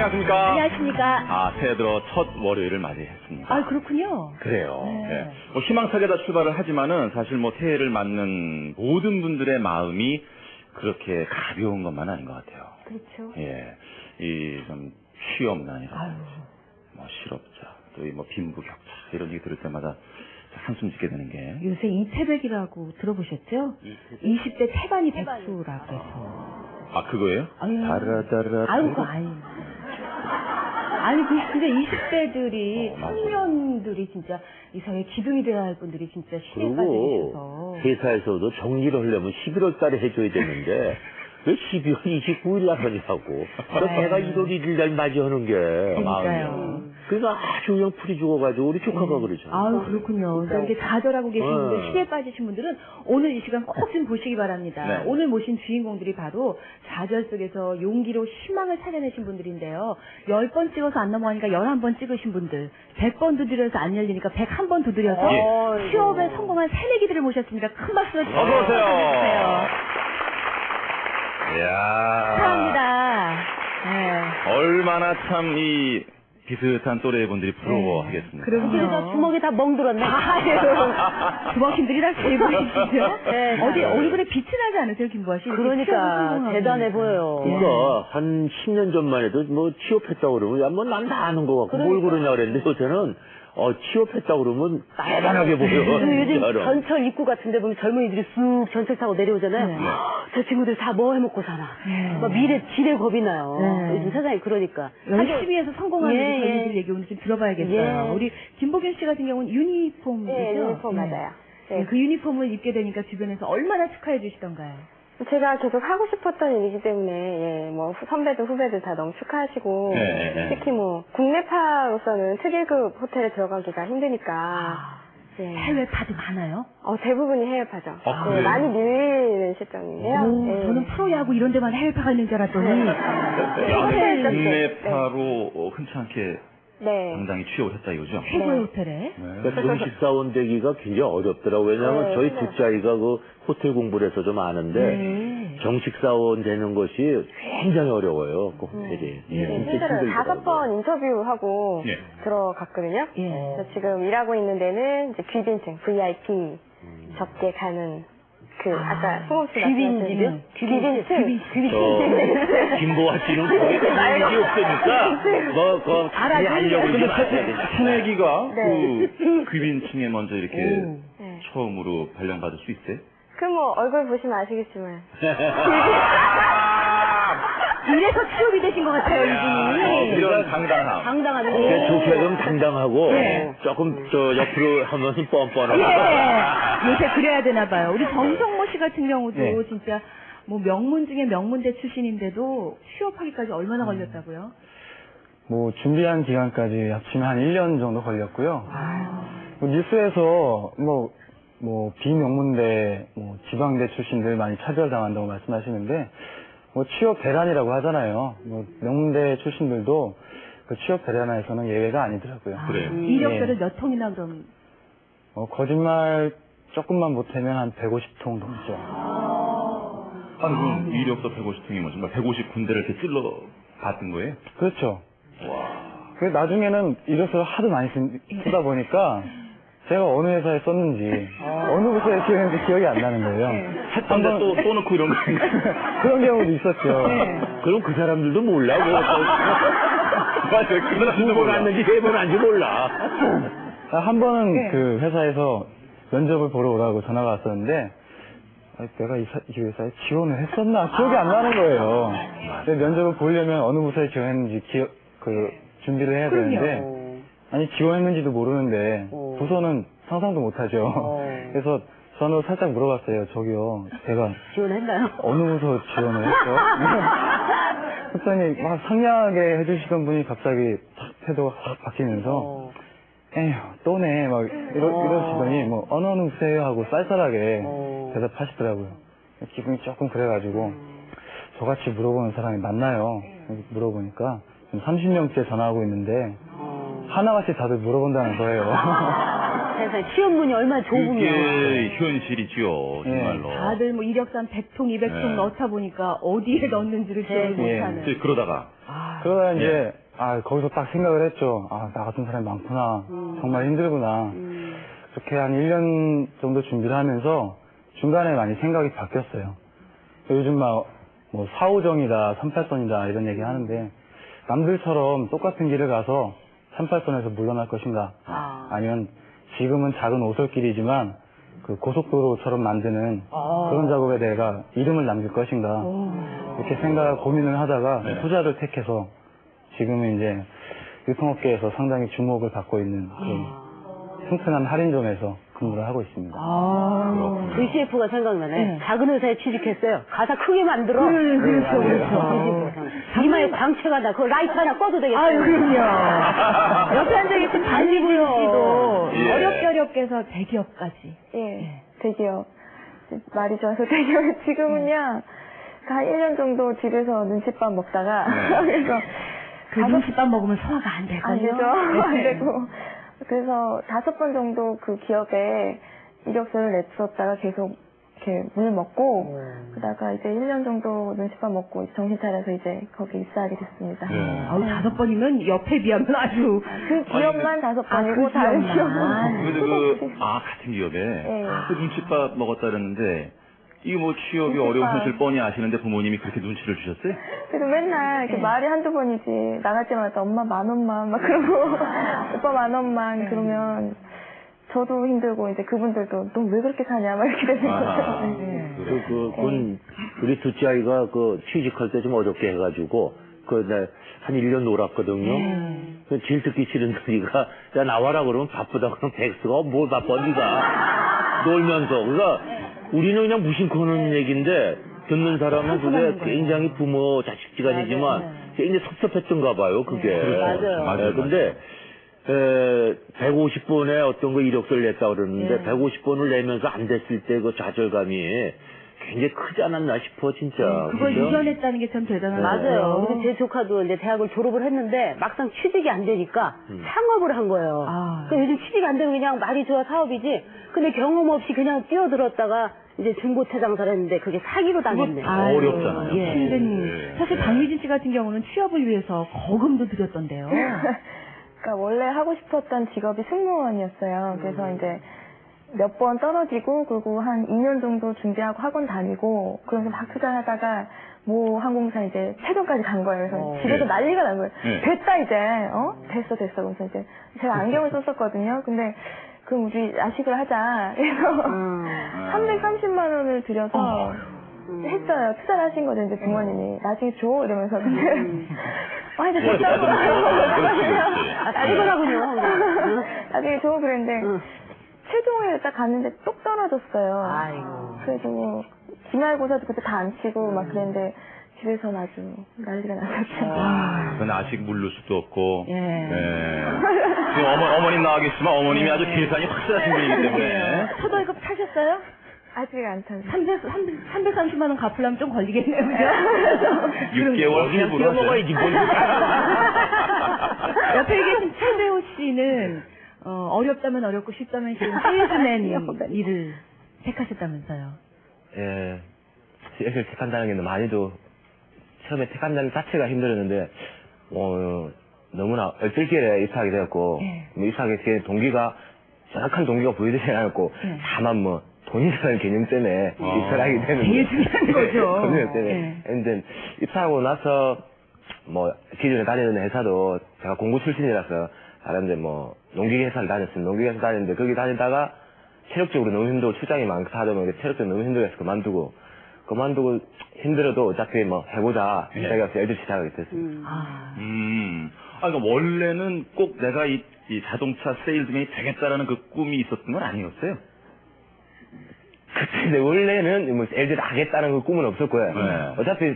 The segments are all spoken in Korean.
안녕하십니까. 안녕하십니까. 아, 새해 들어 첫 월요일을 맞이했습니다. 아, 그렇군요. 그래요. 네. 네. 뭐 희망차게 다 출발을 하지만은 사실 뭐 새해를 맞는 모든 분들의 마음이 그렇게 가벼운 것만은 아닌 것 같아요. 그렇죠. 예. 이 좀 취업난이라든지 뭐 실업자, 또 이 뭐 빈부격차 이런 얘기 들을 때마다 한숨 짓게 되는 게 요새 이태백이라고 들어보셨죠? 20대 태반이 백수라고 해서. 아, 그거예요? 아유. 다라다라. 아유, 그거 아니. 아니, 진짜 20대들이, 맞아요. 청년들이 진짜 이 사회에 기둥이 되어야 할 분들이 진짜 시대에 빠져 계셔서. 회사에서도 정리를 하려면 11월 달에 해줘야 되는데, 왜 12월 29일 날 하냐고. 내가 1월 1일 날 맞이하는 게. 그러니까요. 그래서 아주 그냥 풀이 죽어가지고 우리 조카가 그러죠. 아유, 그렇군요. 그러니까 이렇게 좌절하고 계신 분들, 시대에 빠지신 분들은 오늘 이 시간 꼭 좀 보시기 바랍니다. 네. 오늘 모신 주인공들이 바로 좌절 속에서 용기로 희망을 찾아내신 분들인데요. 10번 찍어서 안 넘어가니까 11번 찍으신 분들, 100번 두드려서 안 열리니까 101번 두드려서 취업에 성공한 새내기들을 모셨습니다. 큰 박수로 어서오세요. 이야. 축하합니다. 네. 얼마나 참 이 비슷한 또래의 분들이 부러워하겠습니까? 그럼요. 주먹이 다 멍들었네. 주먹힘들이 다 세 분이시죠? 네. 어디 얼굴에 빛이 나지 않으세요, 김보아 씨? 그러니까 대단해 보여요. 그러니까 한 10년 전만 해도 뭐 취업했다고 그러면 야, 뭐 난 다 아는 거 같고 뭘 그러냐 그랬는데 요새는 취업했다고 그러면 대단하게 보여. 요즘 진짜로. 전철 입구 같은 데 보면 젊은이들이 쑥 전철 타고 내려오잖아요. 저 친구들 다 뭐 해먹고 사나. 막 미래, 지레 겁이 나요. 네. 요즘 세상이 그러니까. 열심히 해서 성공하는 예, 젊은이들 예. 얘기 오늘 좀 들어봐야겠어요. 예. 우리 김보균 씨 같은 경우는 유니폼이죠? 네, 유니폼 맞아요. 네. 그 유니폼을 입게 되니까 주변에서 얼마나 축하해 주시던가요? 제가 계속 하고 싶었던 일이기 때문에, 예, 뭐, 선배들, 후배들 다 너무 축하하시고, 네. 특히 뭐, 국내파로서는 특일급 호텔에 들어가기가 힘드니까, 예. 해외파도 많아요? 대부분이 해외파죠. 아, 네, 그래요? 많이 밀리는 실정이에요. 오, 예. 저는 프로야구 이런 데만 해외파가 있는 줄 알았더니. 호텔 쪽에. 국내파로 흔치 않게 네. 당당히 취업을 했다 이거죠? 최고의 호텔에. 그러니까 정식사원 되기가 굉장히 어렵더라고요. 왜냐하면 네, 저희 정말. 둘째아이가 그 호텔 공부를 해서 좀 아는데 정식사원 되는 것이 굉장히 어려워요. 그 호텔이. 네, 진짜 힘들어요. 힘들더라고요. 5번 인터뷰하고 예. 들어갔거든요. 예. 그래서 지금 일하고 있는 데는 이제 귀빈층, VIP 접게 가는 아까 송옥 씨 귀빈집이요? 귀빈층. 김보아 씨는 거의 일이 없으니까 뭐 하려고 근데 이제 새내기가 네. 그 귀빈층에 먼저 이렇게 네. 처음으로 발령받을 수 있어요? 뭐 얼굴 보시면 아시겠지만 이래서 취업이 되신 것 같아요, 이분이. 이런 당당함. 당당하죠. 좋게 좀 당당하고 네. 조금 저 옆으로 하면 뻔뻔하고 예. 요새 그래야 되나 봐요. 우리 정성모 씨 같은 경우도 네. 진짜 뭐 명문 중에 명문대 출신인데도 취업하기까지 얼마나 걸렸다고요? 뭐 준비한 기간까지 합치면 한 1년 정도 걸렸고요. 뭐 뉴스에서 뭐 비명문대, 뭐 지방대 출신들 많이 차별당한다고 말씀하시는데 뭐 취업 대란이라고 하잖아요. 뭐 명문대 출신들도 그 취업 대란에서는 예외가 아니더라고요. 그래요? 이력서를 몇 통이나 그럼? 거짓말 조금만 못하면 한 150통 넘죠. 아니, 그럼 이력서 150통이 뭐 정말 150군데를 이렇게 찔러 봤던 거예요? 그렇죠. 그 나중에는 이력서를 하도 많이 쓰다 보니까 제가 어느 회사에 썼는지 어느 부서에 쓰였는지 기억이 안 나는 거예요. 했던데 또 넣고 이런 거 그런 경우도 있었죠. 그럼 그 사람들도 몰라. 맞아요. 그 사람도 두번 몰라. 왔는지 세 번 왔는지 몰라. 한 번은 그 회사에서 면접을 보러 오라고 전화가 왔었는데 내가 이 회사에 지원을 했었나 기억이 안 나는 거예요. 근데 면접을 보려면 어느 부서에 지원했는지 준비를 해야 되는데 아니 지원했는지도 모르는데 부서는 상상도 못하죠. 그래서 저는 살짝 물어봤어요. 저기요, 제가 지원했나요? 어느 부서 지원을 했죠? 그랬더니 막 상냥하게 해주시던 분이 갑자기 탁 태도가 확 바뀌면서 에휴 또네 막 이러시더니 뭐 어느 부서예요 하고 쌀쌀하게 대답하시더라고요. 기분이 조금 그래가지고 저같이 물어보는 사람이 맞나요? 물어보니까 지금 30명째 전화하고 있는데 하나같이 다들 물어본다는 거예요. 세상에 취업문이 얼마나 좁으면. 이게 현실이지요, 정말로. 다들 뭐 이력서 한 100통, 200통 네. 넣다 보니까 어디에 넣는지를 기억을 예. 못하는. 그러다가 그러다 이제, 거기서 딱 생각을 했죠. 나 같은 사람이 많구나. 정말 힘들구나. 그렇게 한 1년 정도 준비를 하면서 중간에 많이 생각이 바뀌었어요. 요즘 막, 4호정이다, 38선이다, 이런 얘기 하는데, 남들처럼 똑같은 길을 가서 38선에서 물러날 것인가. 아니면 지금은 작은 오솔길이지만, 그 고속도로처럼 만드는 그런 작업에 내가 이름을 남길 것인가. 이렇게 고민을 하다가 투자를 택해서 지금은 이제 유통업계에서 상당히 주목을 받고 있는 그 튼튼한 할인점에서 근무를 하고 있습니다. 우리 CF가 생각나네. 작은 회사에 취직했어요. 가사 크게 만들어. 그렇죠. 이마에 광채가 나. 그거 라이트 하나 꺼도 되겠어요. 아유, 그럼요. 옆에 앉아계신 반지분 씨도 예. 어렵게서 대기업까지. 예, 대기업. 말이 좋아서 대기업. 지금은요, 한 1년 정도 집에서 눈칫밥 먹다가, 그래서. 그 눈칫밥 먹으면 소화가 안 되거든요. 안 되죠. 안 되고. 그래서 5번 정도 그 기업에 이력서를 내tus었다가 계속 이렇게 물 먹고, 그러다가 이제 1년 정도 눈칫밥 먹고 정신 차려서 이제 거기 입사하게 됐습니다. 5번이면 옆에 비하면 아주. 그 기업만 5번이고 다른 기업은. 그래도 같은 기업에 그 눈칫밥 먹었다 그랬는데, 이게 취업이 어려운 현실 뻔히 아시는데 부모님이 그렇게 눈치를 주셨어요? 그래도 맨날 이렇게 말이 한두 번이지 나갈 때마다 엄마 10,000원만 막 그러고 오빠 10,000원만 그러면 저도 힘들고 이제 그분들도 너 왜 그렇게 사냐 막 이렇게 되는 거죠. 그건 우리 둘째 아이가 취직할 때 좀 어렵게 해가지고 한 1년 놀았거든요. 제일 듣기 싫은 소리가 야 나와라 그러면 바쁘다 그러면 백수가 뭘 바빠 네가 놀면서 그러니까 우리는 그냥 무심코 하는 얘기인데 듣는 사람은 그게 굉장히 부모 자식지간이지만 굉장히 섭섭했던가 봐요 그게. 맞아요. 근데 150번에 어떤 거 이력서를 냈다 그러는데 150번을 내면서 안 됐을 때 그 좌절감이 굉장히 크지 않았나 싶어 진짜. 그걸 그죠? 이겨냈다는 게 참 대단한 것 같아요. 맞아요. 근데 제 조카도 이제 대학을 졸업을 했는데 막상 취직이 안 되니까 창업을 한 거예요. 그러니까 요즘 취직이 안 되면 그냥 말이 좋아 사업이지. 근데 경험 없이 그냥 뛰어들었다가 이제 중고차 장사를 했는데 그게 사기로 당했네. 어렵잖아요. 힘든. 사실 박미진 씨 같은 경우는 취업을 위해서 거금도 들였던데요. 그러니까 원래 하고 싶었던 직업이 승무원이었어요. 그래서 이제 몇 번 떨어지고 그리고 한 2년 정도 준비하고 학원 다니고 그러면서 막 투자하다가 모 항공사 이제 최종까지 간 거예요. 그래서 집에서 난리가 난 거예요. 됐다 이제 됐어. 그래서 이제 제가 안경을 썼었거든요. 근데 그럼 우리 야식을 하자. 그래서 330만 원을 들여서 했어요. 투자를 하신 거죠, 이제 부모님이. 나중에 줘 이러면서 근데 이제 됐다고. 피곤하군요. 나중에 줘 그랬는데. 최종에 딱 갔는데 똑 떨어졌어요. 아이고. 그래서 기말고사도 그때 다 안 치고 막 그랬는데 집에서는 아주 난리가 났었죠. 그건 아직 물를 수도 없고. 지금 어머님 나와 계시지만 어머님이 아주 계산이 확실하신 분이기 때문에. 첫 월급 타셨어요? 아직 안 탔어요. 330만 원 갚으려면 좀 걸리겠네요, 그죠? 6개월 그냥 후부터 뛰어먹어야지 뭘. 옆에 계신 최배우 씨는 어렵다면 어렵고 쉽다면 쉬운 세일즈맨 일을 택하셨다면서요. 예, 여기를 택한다는 게 많이도 처음에 택한다는 자체가 힘들었는데 너무나 얼떨결에 입사하게 되었고 입사하게 된 동기가 정확한 동기가 보이지 않았고 다만 돈이라는 개념 때문에 입사를 하게 되는데 제일 중요한 거죠. 돈이라는 때문에 근데 입사하고 나서 기존에 다니는 회사도 제가 공구 출신이라서 다른데 농기계 회사를 다녔습니다. 농기계 회사 다녔는데 거기 다니다가 체력적으로 너무 힘들고 출장이 많다 하다 보니까 체력적으로 너무 힘들어서 그만두고 힘들어도 어차피 해보자 생각해서 LG 시작하게 됐습니다. 그러니까 원래는 꼭 내가 이 자동차 세일즈맨이 되겠다라는 그 꿈이 있었던 건 아니었어요? 그때 원래는 LG를 하겠다는 그 꿈은 없었고요. 어차피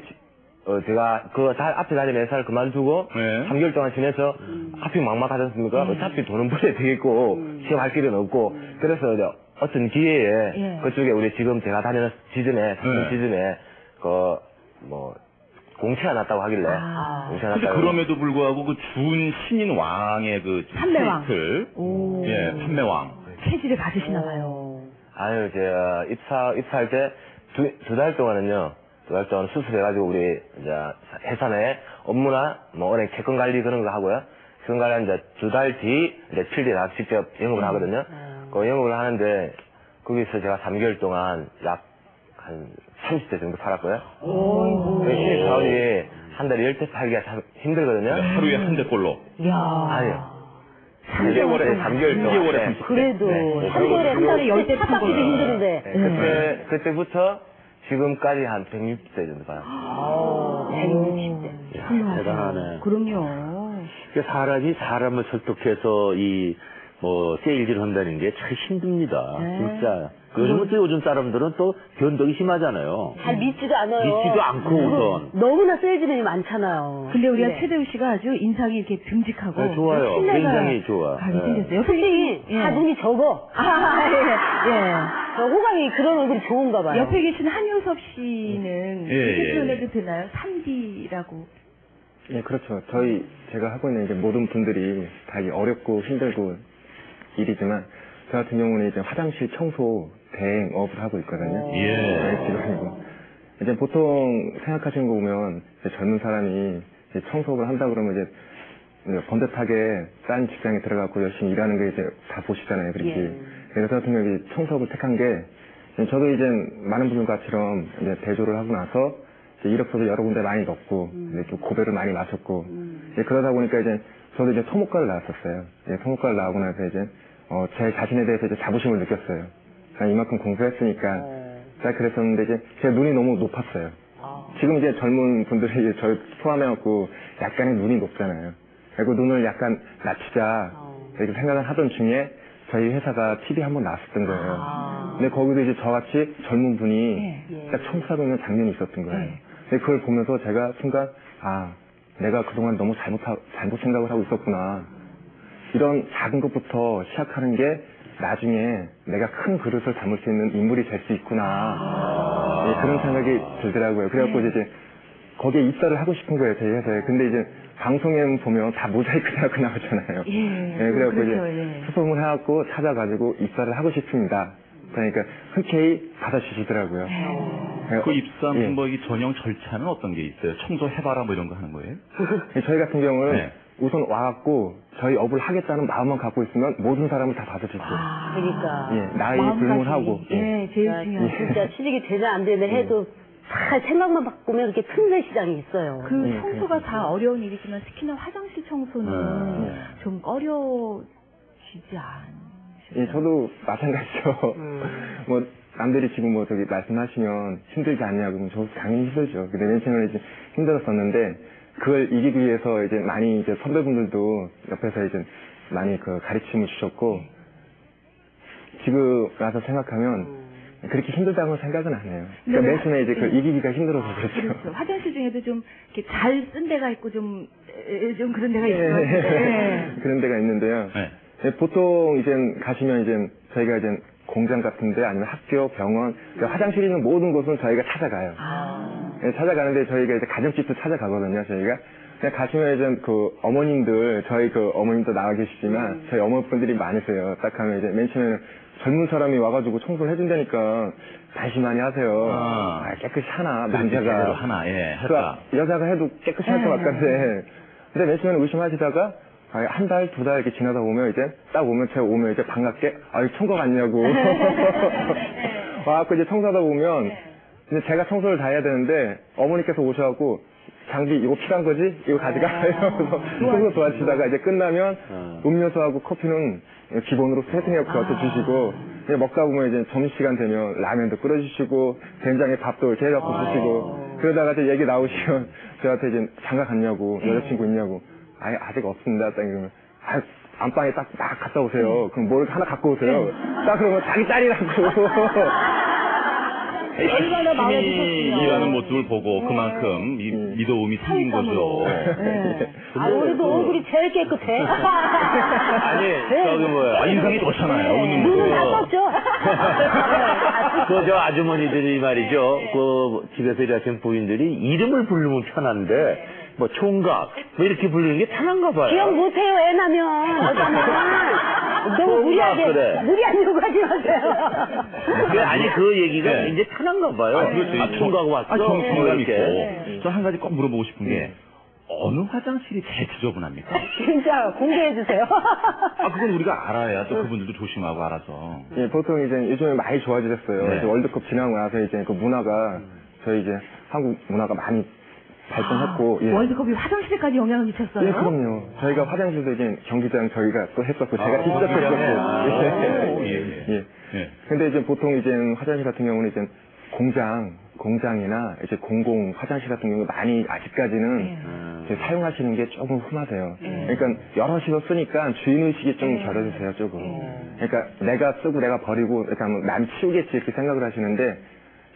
제가 앞에 다니는 회사를 그만두고 3개월 동안 지내서 하필 막막하지 않습니까? 어차피 돈은 벌어야 되겠고 시험할 길은 없고 그래서 어떤 기회에 그쪽에 우리 지금 제가 다니는 지점에 공채가 났다고 하길래 공채가 났다고. 그럼에도 불구하고 그 준 신인 왕의 그 판매왕. 타이틀, 판매왕 체질을 가지시나 봐요. 아유, 제가 입사할 때 두 달 동안은요. 두 달 동안 수습해가지고 우리 이제 회사 내에 업무나 뭐 은행 채권 관리 그런 거 하고요. 채권 관리는 이제 2달 뒤, 이제 7일 나 직접 영업을 하거든요. 그 영업을 하는데 거기서 제가 3개월 동안 약 한 30대 정도 팔았고요. 신입 사원이 한 달에 10대 팔기가 참 힘들거든요. 하루에 한 대꼴로. 아니요. 3개월 동안. 그래도 네. 3개월에 한 달에 10대 팔기도 힘든데. 네. 그때부터 지금까지 한 160대 정도 받았어요. 160대. 대단하네. 그럼요. 사람이 사람을 설득해서 세일즈를 한다는 게 참 힘듭니다. 진짜. 요즘은 또 요즘 사람들은 또 변덕이 심하잖아요. 잘 믿지도 않아요. 믿지도 않고 우선. 너무나 세일즈맨이 많잖아요. 근데 우리가 최대우 씨가 아주 인상이 이렇게 듬직하고 네, 좋아요. 신뢰가 굉장히 좋아. 가게 네. 생겼어요. 옆에 솔직히 다 눈이 적어. 예. 저 호감이 그런 얼굴이 좋은가 봐요. 옆에 계신 한효섭 씨는 예. 표현해도 되나요? 3D라고. 예, 그렇죠. 제가 하고 있는 이제 모든 분들이 다 어렵고 힘들고 일이지만, 저 같은 경우는 이제 화장실 청소 대행업을 하고 있거든요. 예. 직원이고. 이제 보통 생각하시는 거 보면, 이제 젊은 사람이 이제 청소를 한다 그러면 이제 번듯하게 딴 직장에 들어가고 열심히 일하는 게 이제 다 보시잖아요, 그렇지. 그래서 저 같은 경우에 청소를 택한 게, 저도 이제 많은 분들과처럼 이제 대조를 하고 나서 이력서도 여러 군데 많이 넣고, 이제 좀 고배를 많이 마셨고, 이제 그러다 보니까 이제 저도 이제 토목과를 나왔었어요. 토목과를 나오고 나서 이제 제 자신에 대해서 이제 자부심을 느꼈어요. 이만큼 공부했으니까. 딱 그랬었는데 이제 제 눈이 너무 높았어요. 지금 이제 젊은 분들이 저를 포함해갖고 약간의 눈이 높잖아요. 그리고 눈을 약간 낮추자 이렇게 생각을 하던 중에 저희 회사가 TV에 한번 나왔었던 거예요. 근데 거기도 이제 저같이 젊은 분이 딱 청소하고 있는 장면이 있었던 거예요. 근데 그걸 보면서 제가 순간 내가 그동안 너무 잘못 생각을 하고 있었구나. 이런 작은 것부터 시작하는 게 나중에 내가 큰 그릇을 담을 수 있는 인물이 될 수 있구나. 예, 그런 생각이 들더라고요. 그래갖고 이제 거기에 입사를 하고 싶은 거예요, 저희 회사에. 근데 이제 방송에 보면 다 모자이크 하고 나오잖아요. 그래갖고 그렇죠, 이제 수송을 해갖고 찾아가지고 입사를 하고 싶습니다. 그러니까 흔쾌히 받아주시더라고요. 그 입사 이 전형 절차는 어떤 게 있어요? 청소해봐라 뭐 이런 거 하는 거예요? 저희 같은 경우는 우선 와갖고 저희 업을 하겠다는 마음만 갖고 있으면 모든 사람을 다 받아주세요. 그러니까. 예, 나이 불문하고. 제일 중요하죠. 진짜 취직이 되나 안 되나 해도 잘 생각만 바꾸면 이렇게 틈새 시장이 있어요. 그 청소가 다 어려운 일이지만 특히나 화장실 청소는 좀 꺼려지지 않으셨어요? 예, 저도 마찬가지죠. 남들이 지금 말씀하시면 힘들지 않냐고, 그러면 저 당연히 힘들죠. 근데 맨 처음에 이제 힘들었었는데, 그걸 이기기 위해서 이제 많이 이제 선배분들도 옆에서 이제 많이 가르침을 주셨고, 지금 와서 생각하면 그렇게 힘들다고 생각은 안 해요. 그러니까 맨 처음에 이제 이기기가 힘들어서 그렇죠. 화장실 중에도 좀 이렇게 잘 쓴 데가 있고 좀 그런 데가 있어요. 그런 데가 있는데요. 보통 이제 가시면 이제 저희가 이제 공장 같은데 아니면 학교, 병원, 그러니까 화장실 있는 모든 곳은 저희가 찾아가요. 찾아가는데 저희가 이제 가정집도 찾아가거든요, 저희가. 그냥 가시면 이제 어머님들, 저희 어머님도 나와 계시지만 저희 어머분들이 많으세요. 딱 하면 이제 맨 처음에는 젊은 사람이 와가지고 청소를 해준다니까 다시 많이 하세요. 깨끗이 하나, 남자가. 하나, 할까. 여자가 해도 깨끗이 할 것 같은데. 근데 맨 처음에는 의심하시다가 한 달, 2달 이렇게 지나다 보면 이제 딱 오면 제가 오면 이제 반갑게 청소 갔냐고. 와갖고 이제 청소하다 보면 근데 제가 청소를 다 해야 되는데 어머니께서 오셔갖고 장비 이거 필요한 거지? 이거 가져가? 이러면서 청소 도와주시다가 이제 끝나면 음료수하고 커피는 기본으로 세팅해서 저한테 주시고 먹다 보면 이제 점심시간 되면 라면도 끓여주시고 된장에 밥도 이렇게 해갖고 주시고 그러다가 이제 얘기 나오시면 저한테 이제 장가 갔냐고 여자친구 있냐고 아직 없습니다. 딱 이러면 안방에 딱 갔다 오세요. 그럼 뭘 하나 갖고 오세요. 딱 그러면 자기 딸이라고. 얼마나 마음에 드셨으면. 일하는 모습을 보고 그만큼 믿어움이 생긴 거죠. 우리도 얼굴이 제일 깨끗해. 인상이 좋잖아요. 웃는 눈은 모습. 나빴죠? 저 아주머니들이 말이죠. 집에서 일하시는 부인들이 이름을 부르면 편한데, 총각, 이렇게 부르는 게 편한가 봐요. 기억 못해요, 애 나면. 너무 무리한 요구하지 마세요. 아니, 그 얘기가 이제 편한가 봐요. 그렇죠. 총각 왔어. 정감 있고. 저 한 가지 꼭 물어보고 싶은 게, 어느 화장실이 제일 지저분합니까? 진짜 공개해주세요. 그건 우리가 알아야 또 그분들도 조심하고 알아서. 예, 보통 이제 요즘에 많이 좋아지셨어요. 네. 이제 월드컵 지나고 나서 이제 그 문화가 저희 이제 한국 문화가 많이 발전했고, 예. 월드컵이 화장실까지 영향을 미쳤어요? 예, 그럼요. 저희가 화장실도 이제 경기장 저희가 또 했었고, 제가 직접 했었고, 예. 근데 이제 보통 이제 화장실 같은 경우는 이제 공장이나 이제 공공 화장실 같은 경우 많이 아직까지는 이제 사용하시는 게 조금 흠하세요. 그러니까 여럿이서 쓰니까 주인의식이 좀 결여주세요, 조금. 그러니까 내가 쓰고 내가 버리고, 그러니까 뭐 남 치우겠지 이렇게 생각을 하시는데,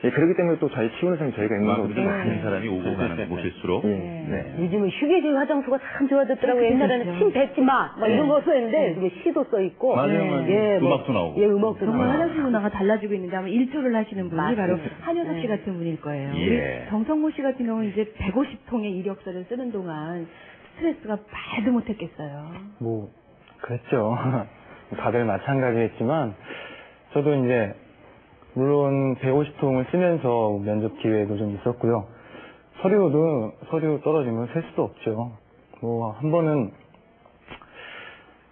예, 그렇기 때문에 또 저희 치우는 사람이 저희가 있는 거거든요. 많은 사람이 오고 가는 곳일수록. 네. 요즘은 휴게실 화장소가 참 좋아졌더라고요. 옛날에는 침 뱉지 마! 막 이런 거 써있는데, 이게 시도 써있고. 맞아요. 예, 뭐, 음악도 나오고. 예, 음악도 정말 나오고. 화장실 문화가 달라지고 있는데 아마 일조를 하시는 분이 바로 한효석 씨 같은 분일 거예요. 예. 우리 정성모 씨 같은 경우는 이제 150통의 이력서를 쓰는 동안 스트레스가 말도 못했겠어요. 뭐 그랬죠. 다들 마찬가지겠지만 저도 이제 물론 150통을 쓰면서 면접 기회도 좀 있었고요. 서류 떨어지면 셀 수도 없죠. 뭐 한 번은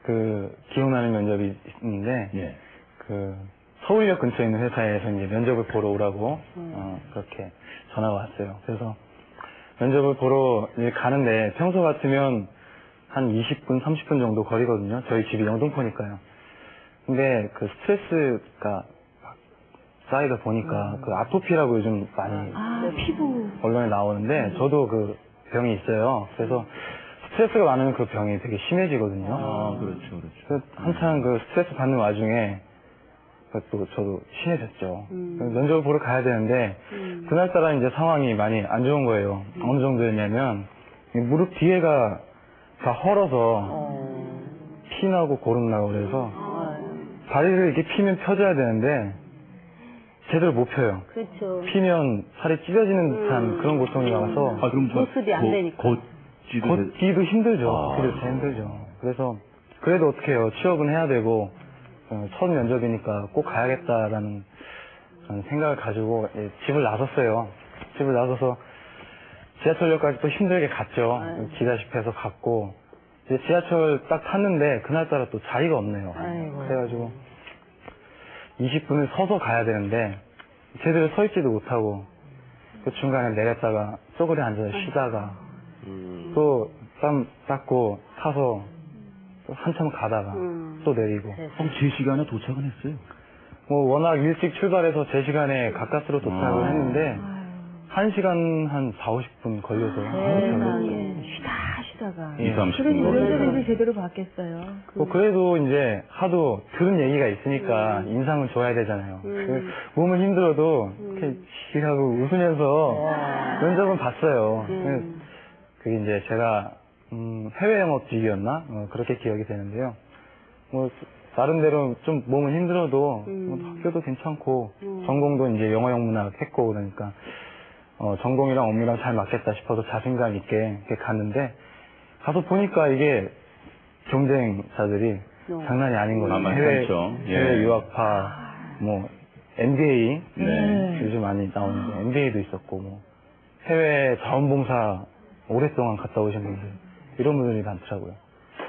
그 기억나는 면접이 있는데 예. 그 서울역 근처에 있는 회사에서 이제 면접을 보러 오라고 그렇게 전화가 왔어요. 그래서 면접을 보러 이제 가는데 평소 같으면 한 20분, 30분 정도 거리거든요. 저희 집이 영등포니까요. 근데 그 스트레스가 쌓이다 보니까 그 아토피라고 요즘 많이 피부. 언론에 나오는데 저도 그 병이 있어요. 그래서 스트레스가 많으면 그 병이 되게 심해지거든요. 그렇죠. 그래서 한창 그 스트레스 받는 와중에 또 저도 심해졌죠. 면접을 보러 가야 되는데 그날따라 이제 상황이 많이 안 좋은 거예요. 어느 정도였냐면 이 무릎 뒤에가 다 헐어서 피나고 고름 나고 그래서 다리를 이렇게 피면 펴줘야 되는데 제대로 못 펴요. 그렇죠. 피면 살이 찢어지는 듯한 그런 고통이 나와서 그럼 보습이 안 되니까. 걷기도 힘들죠. 그래도 힘들죠. 그래서 그래도 어떻게 해요. 취업은 해야 되고 첫 면접이니까 꼭 가야겠다라는 생각을 가지고 집을 나섰어요. 집을 나서서 지하철역까지 또 힘들게 갔죠. 기다시피 해서 갔고 이제 지하철 딱 탔는데 그날따라 또 자리가 없네요. 그래가지고 20분을 서서 가야 되는데 제대로 서 있지도 못하고 그 중간에 내렸다가 쪼그려 앉아서 쉬다가 또 땀 닦고 타서 또 한참 가다가 또 내리고 제 시간에 도착은 했어요. 뭐 워낙 일찍 출발해서 제 시간에 가까스로 도착을 했는데 1시간 한 4, 50분 걸려서 쉬다가. 2, 30분 그래서 걸려서. 면접이 제대로 받겠어요. 뭐 그래도 이제 하도 들은 얘기가 있으니까 인상을 줘야 되잖아요. 그 몸은 힘들어도 이렇게 시하고 웃으면서 면접은 봤어요. 그게 이제 제가 해외 영업직이었나 그렇게 기억이 되는데요. 뭐 나름대로 좀 몸은 힘들어도 뭐 학교도 괜찮고 전공도 이제 영어 영문학 했고 그러니까 전공이랑 업무랑 잘 맞겠다 싶어서 자신감 있게 이렇게 갔는데 가서 보니까 이게 경쟁자들이 장난이 아닌 거예요. 해외 유학파, 뭐 MBA 요즘 많이 나오는데 MBA도 있었고 뭐 해외 자원봉사 오랫동안 갔다 오신 분들 이런 분들이 많더라고요.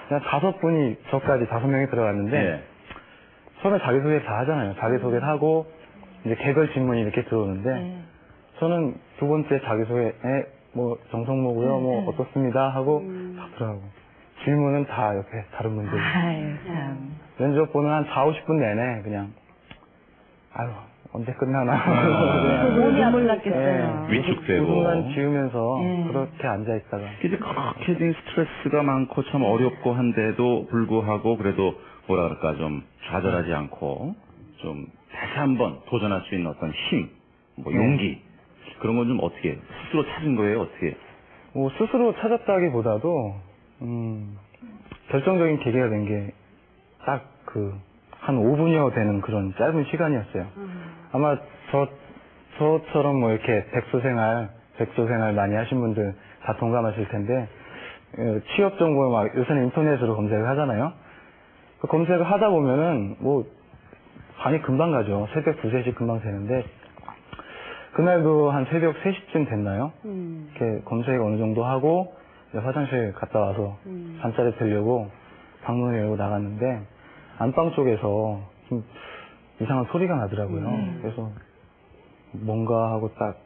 그냥 5분이 저까지 5명이 들어갔는데 처음에 자기소개 다 하잖아요. 자기소개를 하고 이제 개별 질문이 이렇게 들어오는데 저는 두 번째 자기소개에 뭐 정성모고요, 뭐 어떻습니다 하고 다 들어가고 질문은 다 옆에 다른 분들. 면접 보는 한 4, 50분 내내 그냥 아유 언제 끝나나. 눈물 났겠어요. 위축되고. 웃음만 지으면서 그렇게 앉아 있다가. 이제 그렇게 스트레스가 많고 참 어렵고 한데도 불구하고 그래도 뭐라 그럴까 좀 좌절하지 않고 좀 다시 한번 도전할 수 있는 어떤 힘, 뭐 용기 그런 건 좀 어떻게 스스로 찾은 거예요? 어떻게? 뭐 스스로 찾았다기보다도 결정적인 계기가 된 게 딱 한 5분여 되는 그런 짧은 시간이었어요. 아마 저처럼 뭐 이렇게 백수생활 많이 하신 분들 다 동감하실 텐데, 취업 정보 막 요새는 인터넷으로 검색을 하잖아요. 그 검색을 하다 보면은 뭐, 밤이 금방 가죠. 새벽 2, 3시 금방 되는데, 그날도 한 새벽 3시쯤 됐나요? 이렇게 검색을 어느 정도 하고, 이제 화장실 갔다 와서 잠자리 들려고 방문을 열고 나갔는데 안방 쪽에서 좀 이상한 소리가 나더라고요. 그래서 뭔가 하고 딱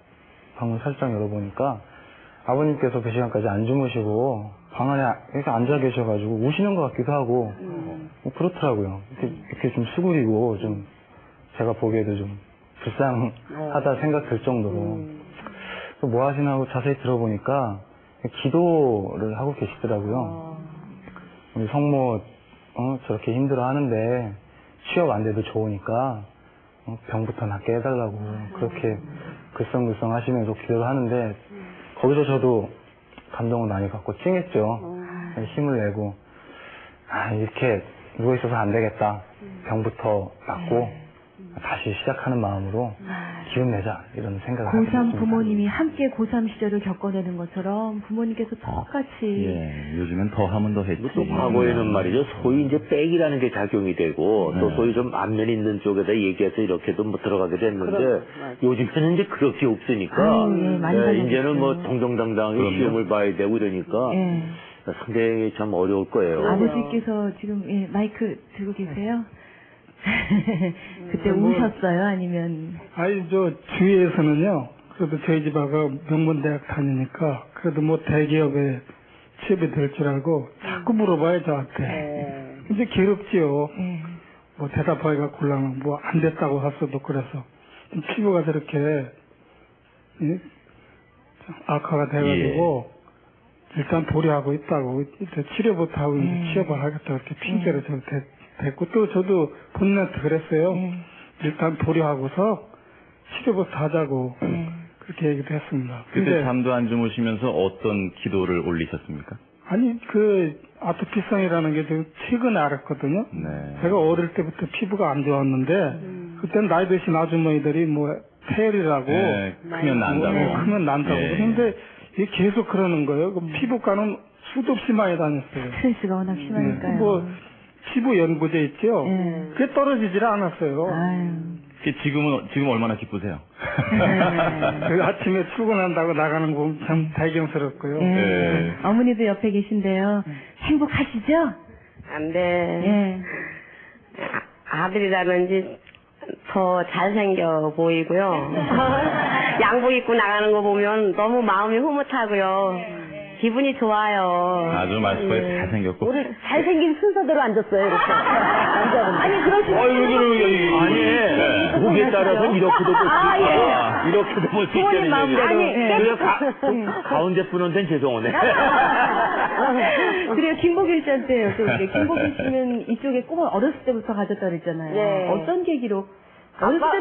방문 살짝 열어보니까 아버님께서 그 시간까지 안 주무시고 방 안에 이렇게 앉아 계셔가지고 우시는 것 같기도 하고 뭐 그렇더라고요. 이렇게 좀 수그리고 좀 제가 보기에도 좀 불쌍하다 생각 들 정도로 뭐 하시나 하고 자세히 들어보니까 기도를 하고 계시더라고요. 우리 성모 저렇게 힘들어 하는데 취업 안 돼도 좋으니까 병부터 낫게 해달라고 그렇게 글썽글썽 하시면서 기도를 하는데 거기서 저도 감동을 많이 받고 찡했죠. 힘을 내고 이렇게 누워있어서 안 되겠다. 병부터 낫고 다시 시작하는 마음으로 기운 내자 이런 생각을 하게 고3 됐습니다. 부모님이 함께 고3 시절을 겪어내는 것처럼 부모님께서 똑같이 예, 요즘엔 더 하면 더 했지. 또 과거에는 말이죠. 소위 이제 백이라는 게 작용이 되고 또 소위 좀 안면 있는 쪽에다 얘기해서 이렇게도 뭐 들어가게 됐는데 요즘에는 이제 그렇게 없으니까 많이 이제는 뭐 정정당당히 시험을 봐야 되고 이러니까 상당히 참 어려울 거예요. 아버지께서 지금 마이크 들고 계세요? 그때 우셨어요? 아니면? 아니, 저, 주위에서는요, 그래도 저희 집 아가 명문대학 다니니까, 그래도 뭐 대기업에 취업이 될 줄 알고, 자꾸 물어봐요, 저한테. 이제 괴롭지요. 뭐 대답하기가 곤란하고, 뭐 안 됐다고 하서도 그래서. 피부가 저렇게, 악화가 돼가지고, 일단 보류하고 있다고, 이제 치료부터 하고 이제 취업을 하겠다, 이렇게 핑계를 좀 됐고, 또 저도 본인한테 그랬어요. 일단 보류하고서 치료부터 하자고 그렇게 얘기도 했습니다. 그때 잠도 안 주무시면서 어떤 기도를 올리셨습니까? 아니 그 아토피성이라는 게 좀 최근에 알았거든요. 네. 제가 어릴 때부터 피부가 안 좋았는데 그때는 나이 드신 아주머니들이 뭐 폐혈이라고 크면 난다고. 크면 난다고 그런데 이게 계속 그러는 거예요. 그 피부과는 수도 없이 많이 다녔어요. 스트레스가 워낙 심하니까요. 뭐 피부 연고제 있죠. 그게 떨어지질 않았어요. 지금 얼마나 기쁘세요? 그 아침에 출근한다고 나가는 거 보면 참 발견스럽고요. 어머니도 옆에 계신데요. 행복하시죠? 안 돼. 아들이라는지 더 잘생겨 보이고요. 양복 입고 나가는 거 보면 너무 마음이 흐뭇하고요. 기분이 좋아요. 아주 말수가 잘생겼고. 우리 잘생긴 순서대로 앉았어요, 이렇게. 아니, 그러시면. 아니, 목에 따라서 이렇게도 볼 수 있고, 이렇게도 볼 수 있다는 얘기예요. 그래서 가운데 분한테는 죄송하네. 그래요, 김복일 씨한테 여쭤볼게요. 김복일 씨는 이쪽에 꿈을 어렸을 때부터 가졌다 그랬잖아요. 네. 어떤 계기로? 어렸을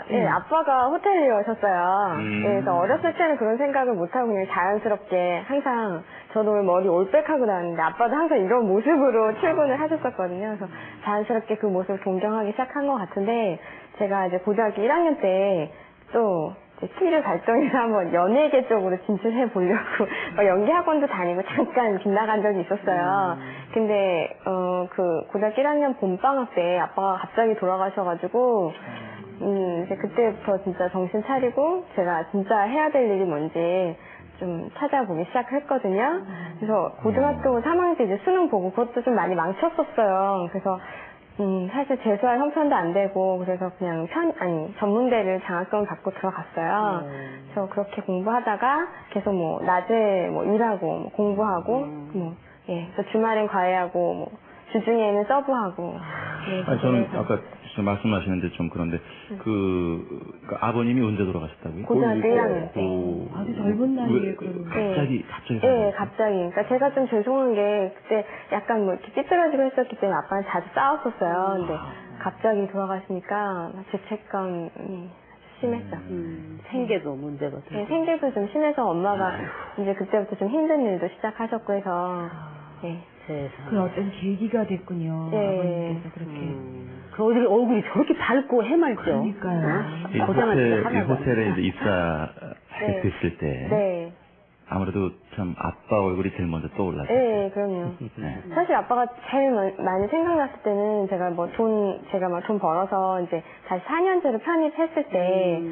때는 아빠가 호텔리어셨어요. 그래서 어렸을 때는 그런 생각을 못하고 그냥 자연스럽게 항상 저도 머리 올백하고 나왔는데 아빠도 항상 이런 모습으로 출근을 하셨었거든요. 그래서 자연스럽게 그 모습을 동경하기 시작한 것 같은데 제가 이제 고등학교 1학년 때 또 스릴 발동해서 한번 연예계 쪽으로 진출해 보려고 연기 학원도 다니고 잠깐 빗나간 적이 있었어요. 근데 그 고등학교 1학년 봄방학 때 아빠가 갑자기 돌아가셔가지고 이제 그때부터 진짜 정신 차리고 제가 진짜 해야 될 일이 뭔지 좀 찾아보기 시작했거든요. 그래서 고등학교 3학년 때 이제 수능 보고 그것도 좀 많이 망쳤었어요. 그래서 사실 재수할 형편도 안 되고 그래서 그냥 전문대를 장학금을 받고 들어갔어요. 그래서 그렇게 공부하다가 계속 뭐 낮에 뭐 일하고 뭐 공부하고 그래서 주말엔 과외하고 뭐 주중에는 서브하고. 저는 아까 말씀하시는데 좀 그런데 그 아버님이 언제 돌아가셨다고요? 고등학교 1학년 때. 아주 젊은 나이에 그러는데. 갑자기. 네, 갑자기. 그러니까 제가 좀 죄송한 게 그때 약간 뭐 이렇게 삐뚤어지고 했었기 때문에 아빠랑 자주 싸웠었어요. 근데 갑자기 돌아가시니까 죄책감이 아주 심했죠. 생계도 문제거든요. 네, 생계도 좀 심해서 엄마가 이제 그때부터 좀 힘든 일도 시작하셨고 해서 네. 그 어떤 계기가 됐군요. 네. 아버님께서 그렇게. 그 얼굴이 저렇게 밝고 해맑죠. 그러니까요. 이 호텔에 이제 입사했을 때 아무래도 참 아빠 얼굴이 제일 먼저 떠올랐어요. 네, 그럼요. 사실 아빠가 제일 많이 생각났을 때는 제가 돈 벌어서 이제 다시 4년제로 편입했을 때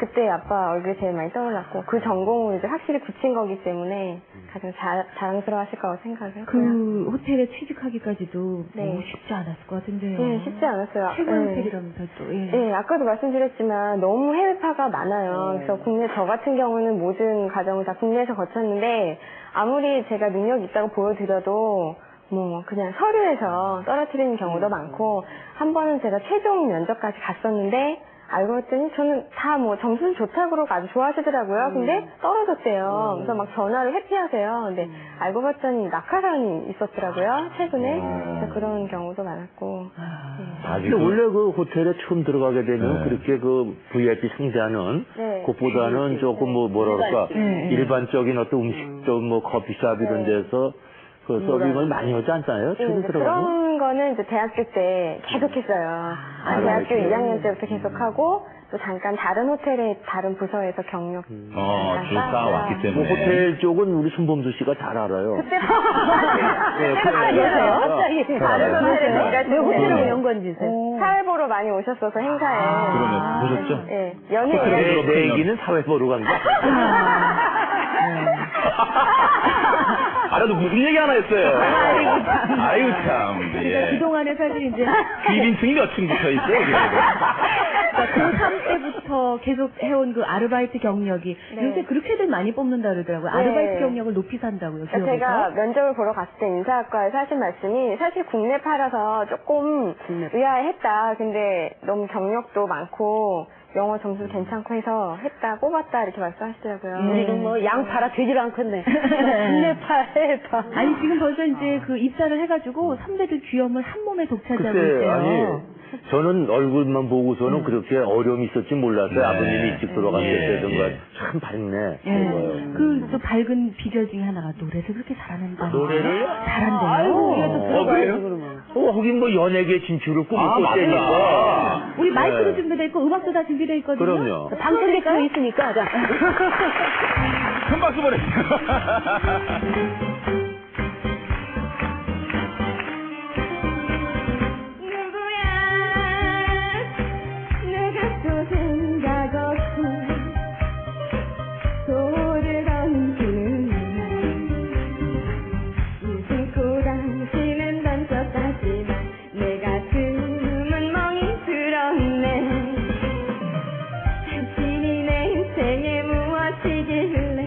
그때 아빠 얼굴이 제일 많이 떠올랐고 그 전공을 이제 확실히 붙인 거기 때문에 가장 자랑스러워하실 거라고 생각해요. 그 호텔에 취직하기까지도 네. 뭐 쉽지 않았을 것 같은데요. 네, 쉽지 않았어요. 최고의 네. 호텔이라면서 또. 예. 네, 아까도 말씀드렸지만 너무 해외파가 많아요. 그래서 국내 저 같은 경우는 모든 과정을 다 국내에서 거쳤는데 아무리 제가 능력이 있다고 보여드려도 뭐 그냥 서류에서 떨어뜨리는 경우도 많고 한 번은 제가 최종 면접까지 갔었는데 알고 봤더니 저는 다 뭐 점수는 좋다고 그러고 아주 좋아하시더라고요. 근데 떨어졌대요. 그래서 막 전화를 회피하세요. 근데 알고 봤더니 낙하산이 있었더라고요. 최근에. 그래서 그런 경우도 많았고. 근데 원래 그 호텔에 처음 들어가게 되면 네. 그렇게 그 VIP 상대하는 네. 그것보다는 조금 뭐 뭐라 그럴까 일반적인 어떤 음식점 뭐 커피숍 이런 데서 그 서빙을 많이 하지 않나요? 처음 이제 들어가면? 그런 거는 이제 대학교 때 계속 했어요. 대학교 2학년 때부터 계속 하고 또 잠깐 다른 호텔에 다른 부서에서 경력 줄 쌓아왔기 때문에. 뭐 호텔 쪽은 우리 손범수 씨가 잘 알아요. 네, 갑자기 다른 호텔에 왜 호텔을 연 건지. 사회 보러 많이 오셨어서 행사에. 그러면 보셨죠? 네, 연예인. 내 얘기는 사회 보러 간 거야. 알아도 무슨 얘기 하나 했어요. 아이고 참. 그러니까 그동안에 사실 이제 귀빈층이 몇 층 붙어 있어요? 그러니까 고3 때부터 계속 해온 그 아르바이트 경력이 네. 요새 그렇게들 많이 뽑는다 그러더라고요. 네. 아르바이트 경력을 높이 산다고요. 그러니까 기업에서. 제가 면접을 보러 갔을 때 인사학과에서 하신 말씀이 사실 국내파라서 조금 의아했다. 근데 너무 경력도 많고 영어 점수 괜찮고 해서 했다, 뽑았다 이렇게 말씀하시더라고요. 우리는 뭐 양파라 되질 않겠네. 국내파, 해외파. 아니 지금 벌써 이제 그 입사를 해가지고 선배들 귀염을 한 몸에 독차지하고 글쎄, 있어요. 아니, 저는 얼굴만 보고서는 그렇게 어려움이 있을지 몰랐어요. 아버님이 일찍 돌아가셨다든가. 참 밝네. 밝아요. 그 또 밝은 비결 중에 하나가 노래를 그렇게 잘하는다. 노래를? 잘한대요. 아이고, 그래요? 하긴 뭐 연예계 진출을 꿈을 꿨다니까. 우리 마이크도 준비돼 있고 음악도 다 준비돼 있거든요. 그럼요. 방청객도 있으니까. 자. 큰 박수 보내. 내가 또 생각 없이 돌을 던지는 웃음고 당신은 던졌다지만 내 가슴은 멍이 들었네. 당신이 내 인생에 무엇이길래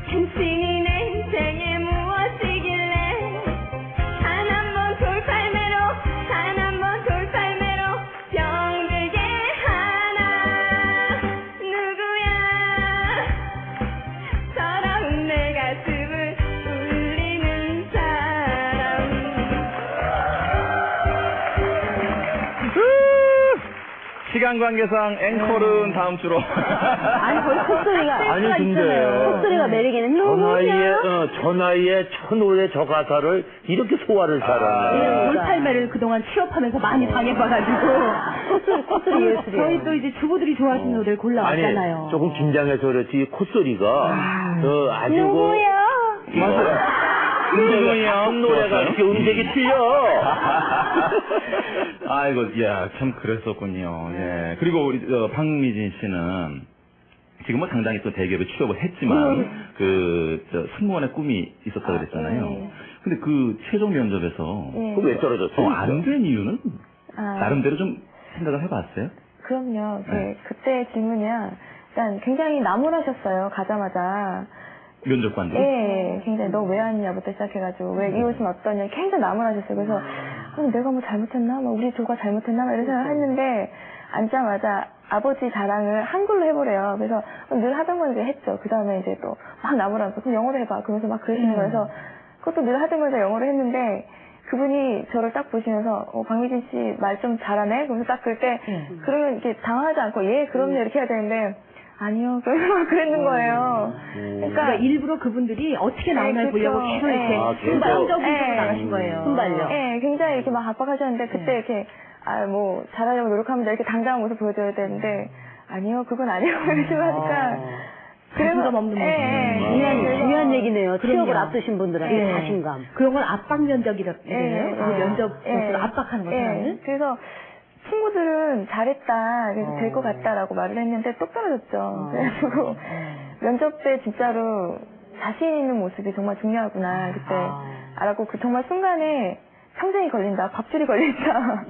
당신이 내 인생에 무엇이길래 단 한 번 돌팔매로 단 한 번 돌팔매로 병들게 하나. 누구야 서러운 내 가슴을 울리는 사람. 시간 관계상 앵콜은 다음 주로. 아니, 거의 콧소리가. 아니, 근데. 콧소리가 매력에는 저 나이에 저 노래 저 가사를 이렇게 소화를 잘하네. 돌팔매를 그동안 취업하면서 많이 당해봐가지고 콧소리 예술이에요. 저희 또 이제 주부들이 좋아하시는 노래를 골라왔잖아요. 아니, 조금 긴장해서 그렇지 콧소리가 아주 누구야? 누구야? 노래가 이렇게 음색이 틀려. 아이고, 야, 참 그랬었군요. 예. 그리고 우리 박미진 씨는 지금 뭐 당당히 또 대기업에 취업을 했지만 승무원의 꿈이 있었다 그랬잖아요. 근데 그 최종 면접에서 그럼 왜 떨어졌어요? 안 된 이유는 나름대로 좀 생각을 해봤어요? 그럼요. 네. 그때 질문이야. 일단 굉장히 나무라셨어요. 가자마자. 면접관들? 예, 굉장히 너 왜 왔냐부터 시작해가지고 왜 이 옷은 어떠냐 굉장히 나무라셨어요. 그래서 아니, 내가 뭐 잘못했나? 막 우리 조가 잘못했나? 막 이런 생각을 했는데 앉자마자 아버지 자랑을 한글로 해보래요. 그래서 늘 하던 건 이제 했죠. 그 다음에 이제 또 막 나무라면서 그럼 영어로 해봐. 그러면서 막 그러시는 거여서 그것도 늘 하던 걸 영어로 했는데 그분이 저를 딱 보시면서 박미진 씨 말 좀 잘하네? 그러면서 딱 그럴 때 그러면 이렇게 당황하지 않고 예 그럼요 이렇게 해야 되는데 아니요 그랬는 거예요. 그러니까 일부러 그분들이 어떻게 나오나 보려고 계속 이렇게 순발적으로 나가신 거예요. 순발력. 네, 굉장히 이렇게 막 압박하셨는데 그때 이렇게 뭐 잘하려고 노력합니다 이렇게 당당한 모습 보여줘야 되는데 아니요 그건 아니고 이렇게 하니까 자신감 없는 모습. 중요한 얘기네요. 취업을 그럼요. 앞두신 분들한테 자신감. 그런 걸 압박 면접이라고 해요. 그 면접에서 압박하는 거 사람을. 그래서 친구들은 잘했다, 그래서 될 것 같다라고 말을 했는데 똑 떨어졌죠. 그래가지고 면접 때 진짜로 자신 있는 모습이 정말 중요하구나 그때 알았고 그 정말 순간에 평생이 걸린다, 밥줄이 걸린다.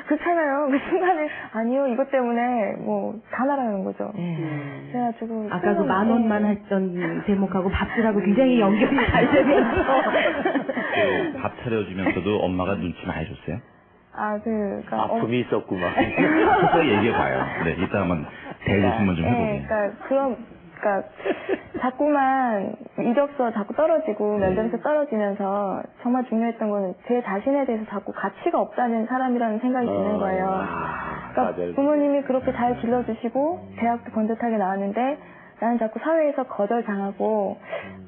그렇잖아요. 그 순간에 아니요 이것 때문에 뭐 다 날아가는 거죠. 그래가지고 아까 그 10,000원만 했던 제목하고 밥줄하고 굉장히 연결이 잘 되면서 밥 차려주면서도 엄마가 눈치 많이 줬어요? 그러니까 아픔이 있었구만. 그래서 얘기해봐요. 네, 이따 한번 대리신문 좀 해보게. 그러니까 자꾸만 이력서 자꾸 떨어지고 면접에서 떨어지면서 정말 중요했던 거는 제 자신에 대해서 자꾸 가치가 없다는 사람이라는 생각이 드는 거예요. 그러니까 부모님이 그렇게 잘 길러주시고 대학도 번듯하게 나왔는데 나는 자꾸 사회에서 거절당하고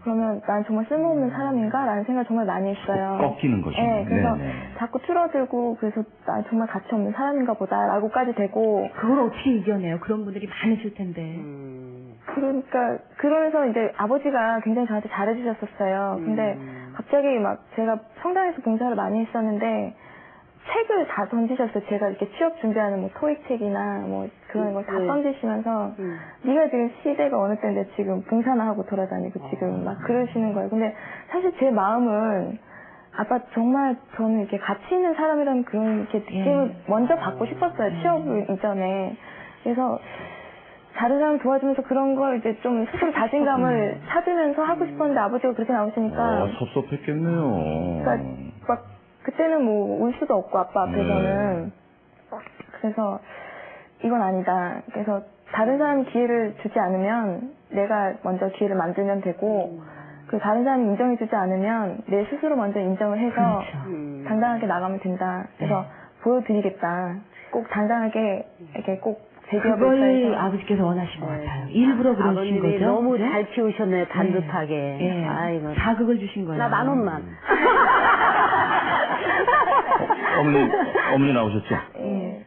그러면 난 정말 쓸모없는 사람인가? 라는 생각을 정말 많이 했어요. 꺾이는 거죠. 네, 그래서 네네. 자꾸 줄어들고 그래서 난 정말 가치 없는 사람인가 보다 라고까지 되고 그걸 어떻게 이겨내요? 그런 분들이 많으실 텐데. 그러니까 그러면서 이제 아버지가 굉장히 저한테 잘해주셨었어요. 근데 갑자기 막 제가 성당에서 봉사를 많이 했었는데 책을 다 던지셨어요. 제가 이렇게 취업 준비하는 뭐 토익 책이나 뭐 그런 걸 다 던지시면서 네가 지금 시대가 어느 때인데 지금 봉사나 하고 돌아다니고 지금 막 그러시는 거예요. 근데 사실 제 마음은 아빠 정말 저는 이렇게 가치 있는 사람이라는 그런 이렇게 느낌을 먼저 받고 싶었어요. 취업을 이전에. 그래서 다른 사람 도와주면서 그런 걸 이제 좀 스스로 자신감을 찾으면서 하고 싶었는데 아버지가 그렇게 나오시니까 섭섭했겠네요. 그러니까 막 그때는 뭐 울 수도 없고 아빠 앞에서는 그래서 이건 아니다. 그래서 다른 사람이 기회를 주지 않으면 내가 먼저 기회를 만들면 되고 그 다른 사람이 인정해주지 않으면 내 스스로 먼저 인정을 해서 당당하게 나가면 된다. 그래서 보여드리겠다. 꼭 당당하게 이렇게 꼭 그걸 아버지께서 원하신 것 같아요. 일부러 그러신 아버님이 거죠? 너무 잘 키우셨네요. 반듯하게. 네. 아이고. 자극을 주신 거예요. 나 10,000원만. 어머니 나오셨죠? 예.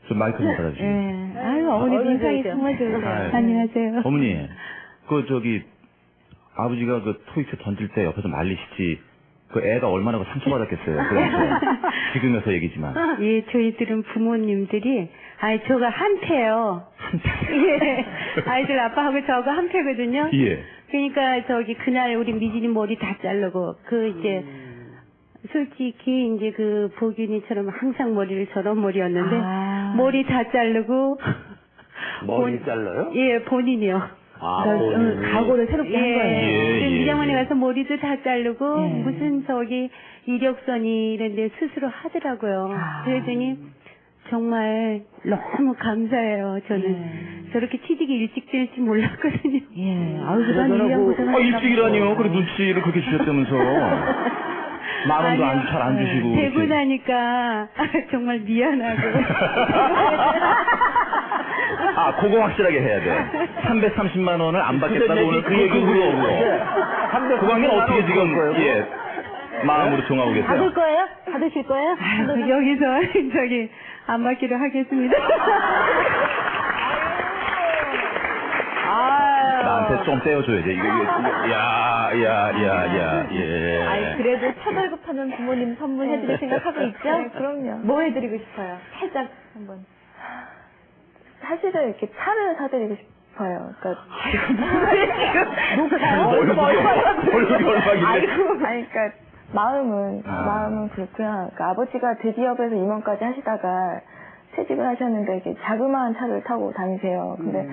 저 마이크 좀 받아주세요. 네. 아유, 어머니 인상이 정말 좋으세요. 안녕하세요. 어머니, 아버지가 그 토익스 던질 때 옆에서 말리시지, 그 애가 얼마나 상처받았겠어요. 지금에서 얘기지만. 예, 저희들은 부모님들이, 저가 한패요. 예. 아이들 아빠하고 저하고 한패거든요. 예. 그러니까 그날 우리 미진이 머리 다 자르고, 솔직히 이제 보균이처럼 항상 머리를 저런 머리였는데, 머리 다 자르고. 머리 잘라요? 예, 본인이요. 각오를 새롭게 한 거예요. 미장원에 가서 머리도 다 자르고 무슨 이력서니 이런 데 스스로 하더라고요. 그러더니 정말 너무 감사해요. 저는 저렇게 취직이 일찍 될 줄 몰랐거든요. 그동안 1년 고생하셨나 일찍이라니요. 그래 눈치를 그렇게 주셨다면서. 10,000원도 잘 안 주시고. 되고 나니까 정말 미안하고. 그거 확실하게 해야 돼. 330만 원을 안 받겠다고 오늘 그 얘기 그거고. 그 관계는 어떻게 지금, 마음으로 정하고 계세요? 받을 거예요? 받으실 거예요? 여기서, 안 받기로 하겠습니다. 나한테 좀 떼어줘야 돼. 예. 그래도 첫 월급 하면 부모님 선물해드릴 생각하고 있죠? 네, 그럼요. 뭐 해드리고 싶어요? 살짝 한번. 사실은 이렇게 차를 사드리고 싶어요. 그러니까 얼굴이 얼마길래? 그러니까 마음은 그렇고요. 그러니까 아버지가 대기업에서 임원까지 하시다가 퇴직을 하셨는데 이렇게 자그마한 차를 타고 다니세요. 근데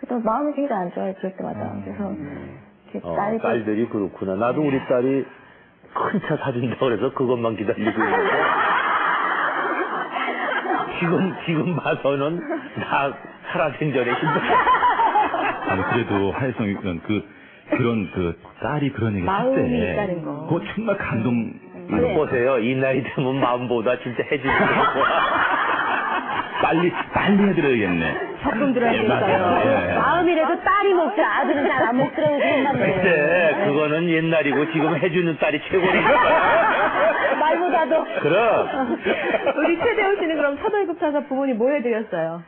또 마음이 굉장히 안 좋아요. 그럴 때마다. 그래서 이렇게 딸들이 그렇구나. 나도 우리 딸이 큰 차 사준다고 그래서 그것만 기다리고 있는데 지금 봐서는 나 살아생전에 힘들어. 아니 그래도 하혜성 그런 딸이 그런 얘기 할 마음이 때 있다는 거. 그거 정말 감동. 이거 보세요. 이 나이 되면 마음보다 진짜 해주는 빨리 해드려야겠네. 적금 들어야겠어요. 마음이라도 딸이 먹지 아들은 잘 안 먹더라고 그것만 글쎄 그거는 옛날이고 지금 해주는 딸이 최고니까. 말보다도. 그럼. 우리 최대호 씨는 그럼 첫 월급 타서 부모님 뭐 해드렸어요?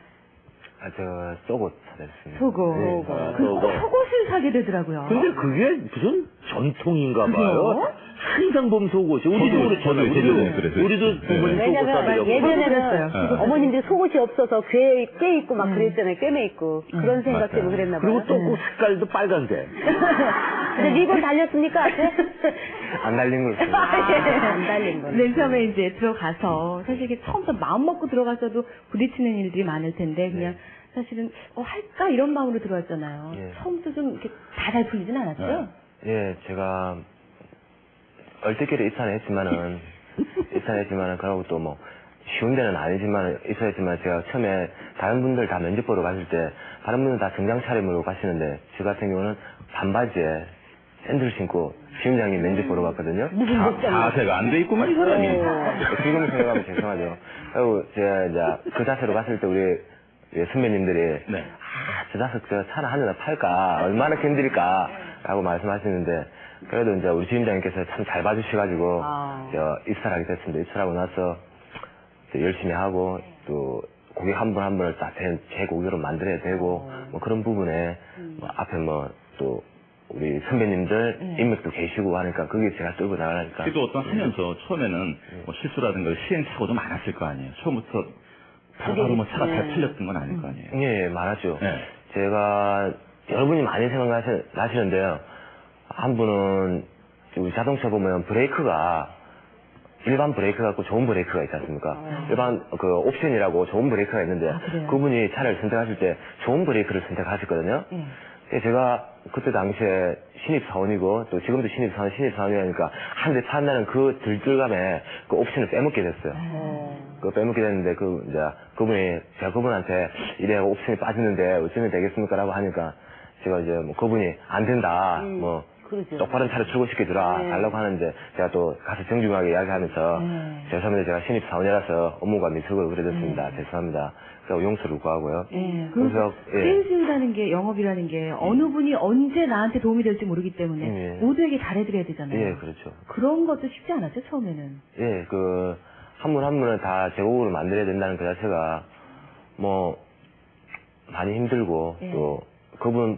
저 속옷 사드렸습니다. 속옷. 속옷. 속옷을 사게 되더라고요. 근데 그게 무슨 전통인가 봐요. 항상 보면 속옷이. 우리도 그렇잖아요. 우리도 부모님 속옷 왜냐면 사려고. 예전에는 어머님들이 속옷이 없어서 꽤 입고 막 그랬잖아요. 꿰매 입고. 그런 생각 때문에 그랬나 봐요. 그리고 또 옷 색깔도 빨간색. 근데 리본 달렸습니까? 앞에? 안 달린 걸 쓰고. 안 달린 거. 맨 처음에 이제 들어가서 사실 이게 처음부터 마음 먹고 들어가서도 부딪히는 일들이 많을 텐데 그냥 사실은 할까 이런 마음으로 들어왔잖아요. 예. 처음부터 좀 이렇게 다 잘 풀리진 않았죠? 예, 제가 얼떨결에 입사는 했지만은 그러고 또 뭐 쉬운 데는 아니지만 있어야지만 제가 처음에 다른 분들 다 면접 보러 갔을 때 다른 분들 다 정장 차림으로 가시는데 저 같은 경우는 반바지에 샌들 신고 지점장님 면접 보러 갔거든요. 자세가 안 돼 있구만 이 사람이. 지금 생각하면 죄송하죠. 그리고 제가 이제 그 자세로 갔을 때 우리 선배님들이 저 자세 저 차나 한 잔 팔까 얼마나 견딜까 라고 말씀하시는데 그래도 이제 우리 지점장님께서 참 잘 봐주셔가지고 입사를 하게 됐습니다. 입사하고 나서 열심히 하고 또 고객 한 분 한 분을 다 제 고객으로 만들어야 되고 뭐 그런 부분에 뭐 앞에 뭐 또 우리 선배님들 인맥도 계시고 하니까 그게 제가 끌고 나가니까. 그래도 어떤 하면서 처음에는 뭐 실수라든가 시행착오도 많았을 거 아니에요. 처음부터 바로 뭐 차가 잘 팔렸던 건 아닐 거 아니에요. 예, 많았죠. 네. 제가 여러분이 많이 생각나시는데요. 한 분은 우리 자동차 보면 브레이크가 일반 브레이크 갖고 좋은 브레이크가 있지 않습니까? 일반 그 옵션이라고 좋은 브레이크가 있는데 그분이 차를 선택하실 때 좋은 브레이크를 선택하셨거든요. 제가 그때 당시에 신입사원이고 또 지금도 신입사원이니까 한 대 판다는 그 들뜰감에 그 옵션을 빼먹게 됐어요. 그거 빼먹게 됐는데 그분이 제가 그분한테 이래 옵션이 빠지는데 어쩌면 되겠습니까? 라고 하니까 제가 이제 뭐 그분이 안 된다 뭐 똑바른 차를 출고시켜주라 달라고 하는데 제가 또 가서 정중하게 이야기하면서 죄송합니다. 제가 신입사원이라서 업무가 미숙을 그래졌습니다. 죄송합니다. 그래서 용서를 구하고요. 그래서 센스라는 게 영업이라는 게 어느 분이 언제 나한테 도움이 될지 모르기 때문에 모두에게 잘해드려야 되잖아요. 예, 그렇죠. 그런 것도 쉽지 않았죠 처음에는. 예, 그 한 분 한 분을 다 제국으로 만들어야 된다는 그 자체가 뭐 많이 힘들고 또 그분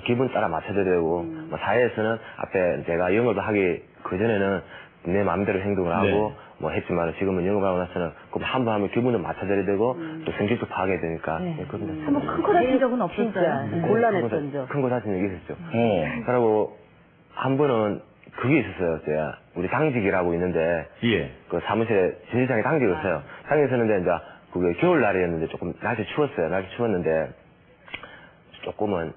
기분 따라 맞춰줘야 되고 뭐 사회에서는 앞에 제가 영업을 하기 그전에는 내 마음대로 행동을 하고 뭐 했지만 지금은 영업을 하고 나서는 한 번 하면 기분을 맞춰줘야 되고 또 성격도 파악해야 되니까 한번 큰 거 다친 적은 없었어요. 곤란했던 적. 큰 거 다친 적이 있었죠. 그리고 한 번은 그게 있었어요. 제가 우리 당직이라고 있는데 그 사무실에 진실장에 당직을 써요. 당직을 썼는데 이제 그게 겨울날이었는데 조금 날씨 추웠어요. 날씨 추웠는데 조금은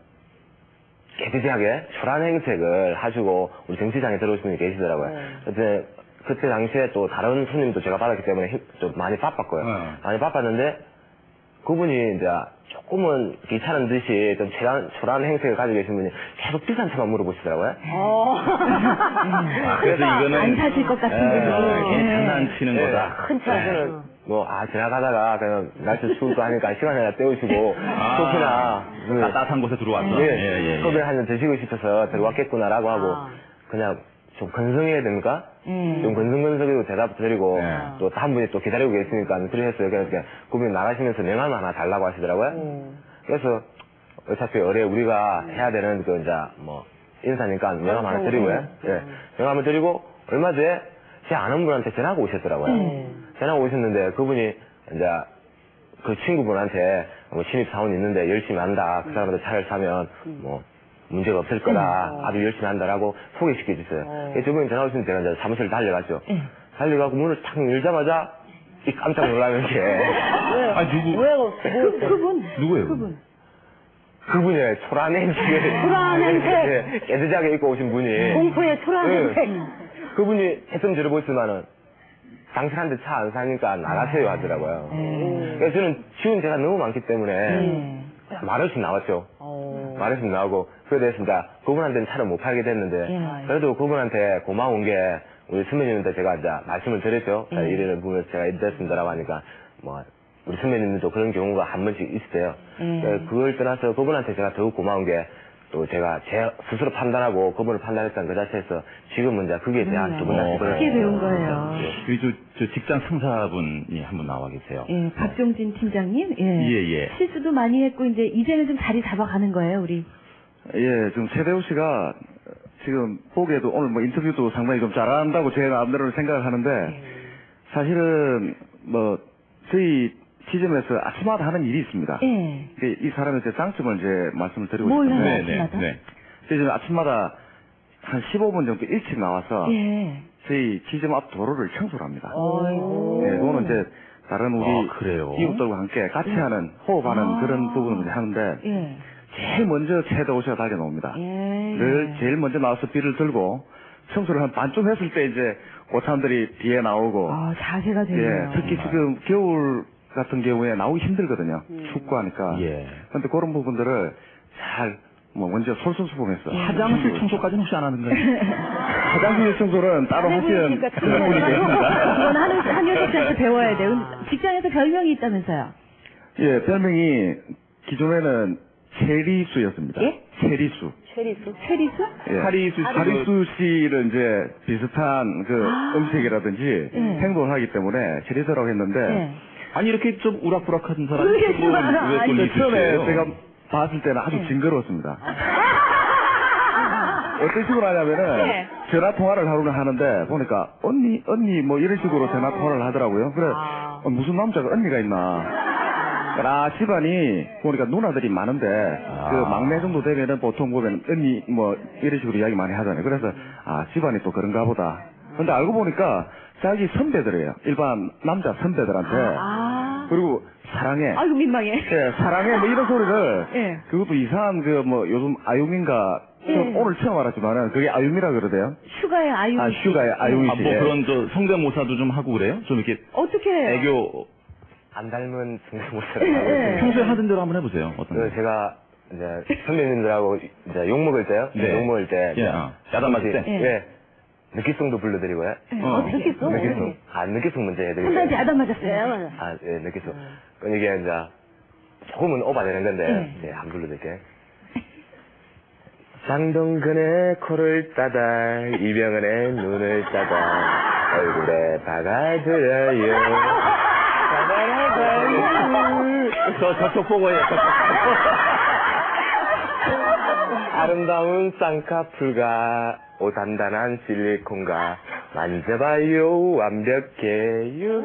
깨끗하게 초란 행색을 하시고 우리 정치장에 들어오신 분이 계시더라고요. 그때 당시에 또 다른 손님도 제가 받았기 때문에 좀 많이 바빴고요. 많이 바빴는데 그분이 이제 조금은 귀찮은 듯이 좀 초란 행색을 가지고 계신 분이 계속 비싼 차만 물어보시더라고요. 그래서 이거는 안 사실 것 같은 분이 장난치는 거다. 큰 차는 지나가다가 그냥 날씨 추우고 하니까 시간이나 때우시고 커피나 따뜻한 곳에 들어왔어. 커피를 한 잔 드시고 싶어서 들어왔겠구나라고 하고 그냥 좀 건성해야 됩니까? 좀 건성건성해도 대답 드리고 또 한 분이 또 기다리고 계시니까 그러셨어요. 그래서 그분이 나가시면서 명함 하나 달라고 하시더라고요. 그래서 어차피 올해 우리가 해야 되는 그 이제 뭐 인사니까 명함 하나 드리고요. 명함을 드리고 얼마 전에 제 아는 분한테 전화가 오셨더라고요. 전화가 오셨는데 그분이 이제 그 친구분한테 뭐 신입사원 있는데 열심히 한다. 그 사람한테 차를 사면 뭐 문제가 없을 거다. 아주 열심히 한다라고 소개시켜 주세요. 저분이 전화 오시면 제가 이제 사무실 달려갔죠. 달려가고 문을 탁 열자마자 깜짝 놀라는 게. 그분 누구예요? 그분이 초란 행색. 깨끗하게 입고 오신 분이. 공포의 초란 행색. 그분이 했던 들어보지만은 당신한테 차 안 사니까 나가세요 하더라고요. 그래서 저는 지금 제가 너무 많기 때문에 말없이 나왔죠. 말없이 나오고 그래 됐습니다. 그분한테는 차를 못 팔게 됐는데 그래도 그분한테 고마운 게 우리 선배님한테 제가 이제 말씀을 드렸죠. 이래를 보면서 제가 이랬습니다라고 하니까 뭐 우리 선배님들도 그런 경우가 한 번씩 있어요. 그걸 떠나서 그분한테 제가 더욱 고마운 게 또 제가 제 스스로 판단하고 그분을 판단했던 그 자체에서 지금은 이제 그게 대한 두 번 다시 크게 배운 거예요. 여기 저 직장 상사분이 한 분 나와 계세요. 박종진 팀장님. 실수도 많이 했고 이제는 좀 자리 잡아가는 거예요, 우리. 지금 최대호 씨가 지금 보기에도 오늘 뭐 인터뷰도 상당히 좀 잘한다고 제 마음대로 생각을 하는데 사실은 뭐 저희 지점에서 아침마다 하는 일이 있습니다. 예. 이 사람의 제 장점을 이제 말씀을 드리고 뭘 싶은데 해요, 아침마다? 저희 아침마다 한 15분 정도 일찍 나와서 예. 저희 지점 앞 도로를 청소를 합니다. 어이구. 네, 그거는 이제 다른 우리 그래요? 이웃들과 함께 같이 하는 호흡하는 그런 부분을 이제 하는데 예. 제일 먼저 채도 오셔서 달려놓습니다. 늘 제일 먼저 나와서 비를 들고 청소를 한 반쯤 했을 때 이제 오찬들이 뒤에 나오고 자세가 되네요. 예, 특히 지금 겨울 같은 경우에 나오기 힘들거든요. 춥고 하니까. 그런데 그런 부분들을 잘 먼저 솔선수범했어. 화장실 청소까지는 혹시 안 하는 거예요? 화장실 청소는 따로 하시는 그런 분이 계십니다. 이건 한효석 씨한테 배워야 돼요. 직장에서 별명이 있다면서요? 예, 별명이 기존에는 체리수였습니다. 예? 체리수. 체리수? 체리수? 예. 하리수 씨를 이제 비슷한 그 음식이라든지 행동을 하기 때문에 체리수라고 했는데 아니 이렇게 좀 우락부락한 사람이 왜 처음에 제가 봤을 때는 아주 징그러웠습니다. 어떤 식으로 하냐면은 전화 통화를 하는데 보니까 언니 뭐 이런 식으로 전화 통화를 하더라고요. 그래 무슨 남자가 언니가 있나? 집안이 보니까 누나들이 많은데 그 막내 정도 되면은 보통 보면 언니 뭐 이런 식으로 이야기 많이 하잖아요. 그래서 집안이 또 그런가 보다. 근데 알고 보니까 자기 선배들이에요. 일반 남자 선배들한테. 그리고 사랑해. 아이고 민망해. 예, 사랑해 뭐 이런 소리를 그것도 이상한 그 뭐 요즘 아유민가 오늘 처음 알았지만은 그게 아유미라 그러대요. 슈가의 아유미. 슈가의 아유미 씨. 뭐 그런 저 성대모사도 좀 하고 그래요? 좀 이렇게 어떻게 해요? 애교 안 닮은 성대모사를 하고 있습니다. 평소에 하던 대로 한번 해보세요. 어떤? 제가 이제 선배님들하고 이제 욕 먹을 때요. 욕 먹을 때. 야단 맞을 때. 예. 느끼송도 불러드리고요. 느끼송? 느끼송. 느끼송 먼저 해드릴게요. 선배한테 야단 맞았어요. 예, 느끼송. 이게 이제 조금은 오바되는 건데, 안 불러드릴게요. 쌍둥근의 코를 따다, 이병헌의 눈을 따다, 얼굴에 박아줘요. 저쪽 보고 해요. 아름다운 쌍꺼풀과 오단단한 실리콘과 만져봐요 완벽해요.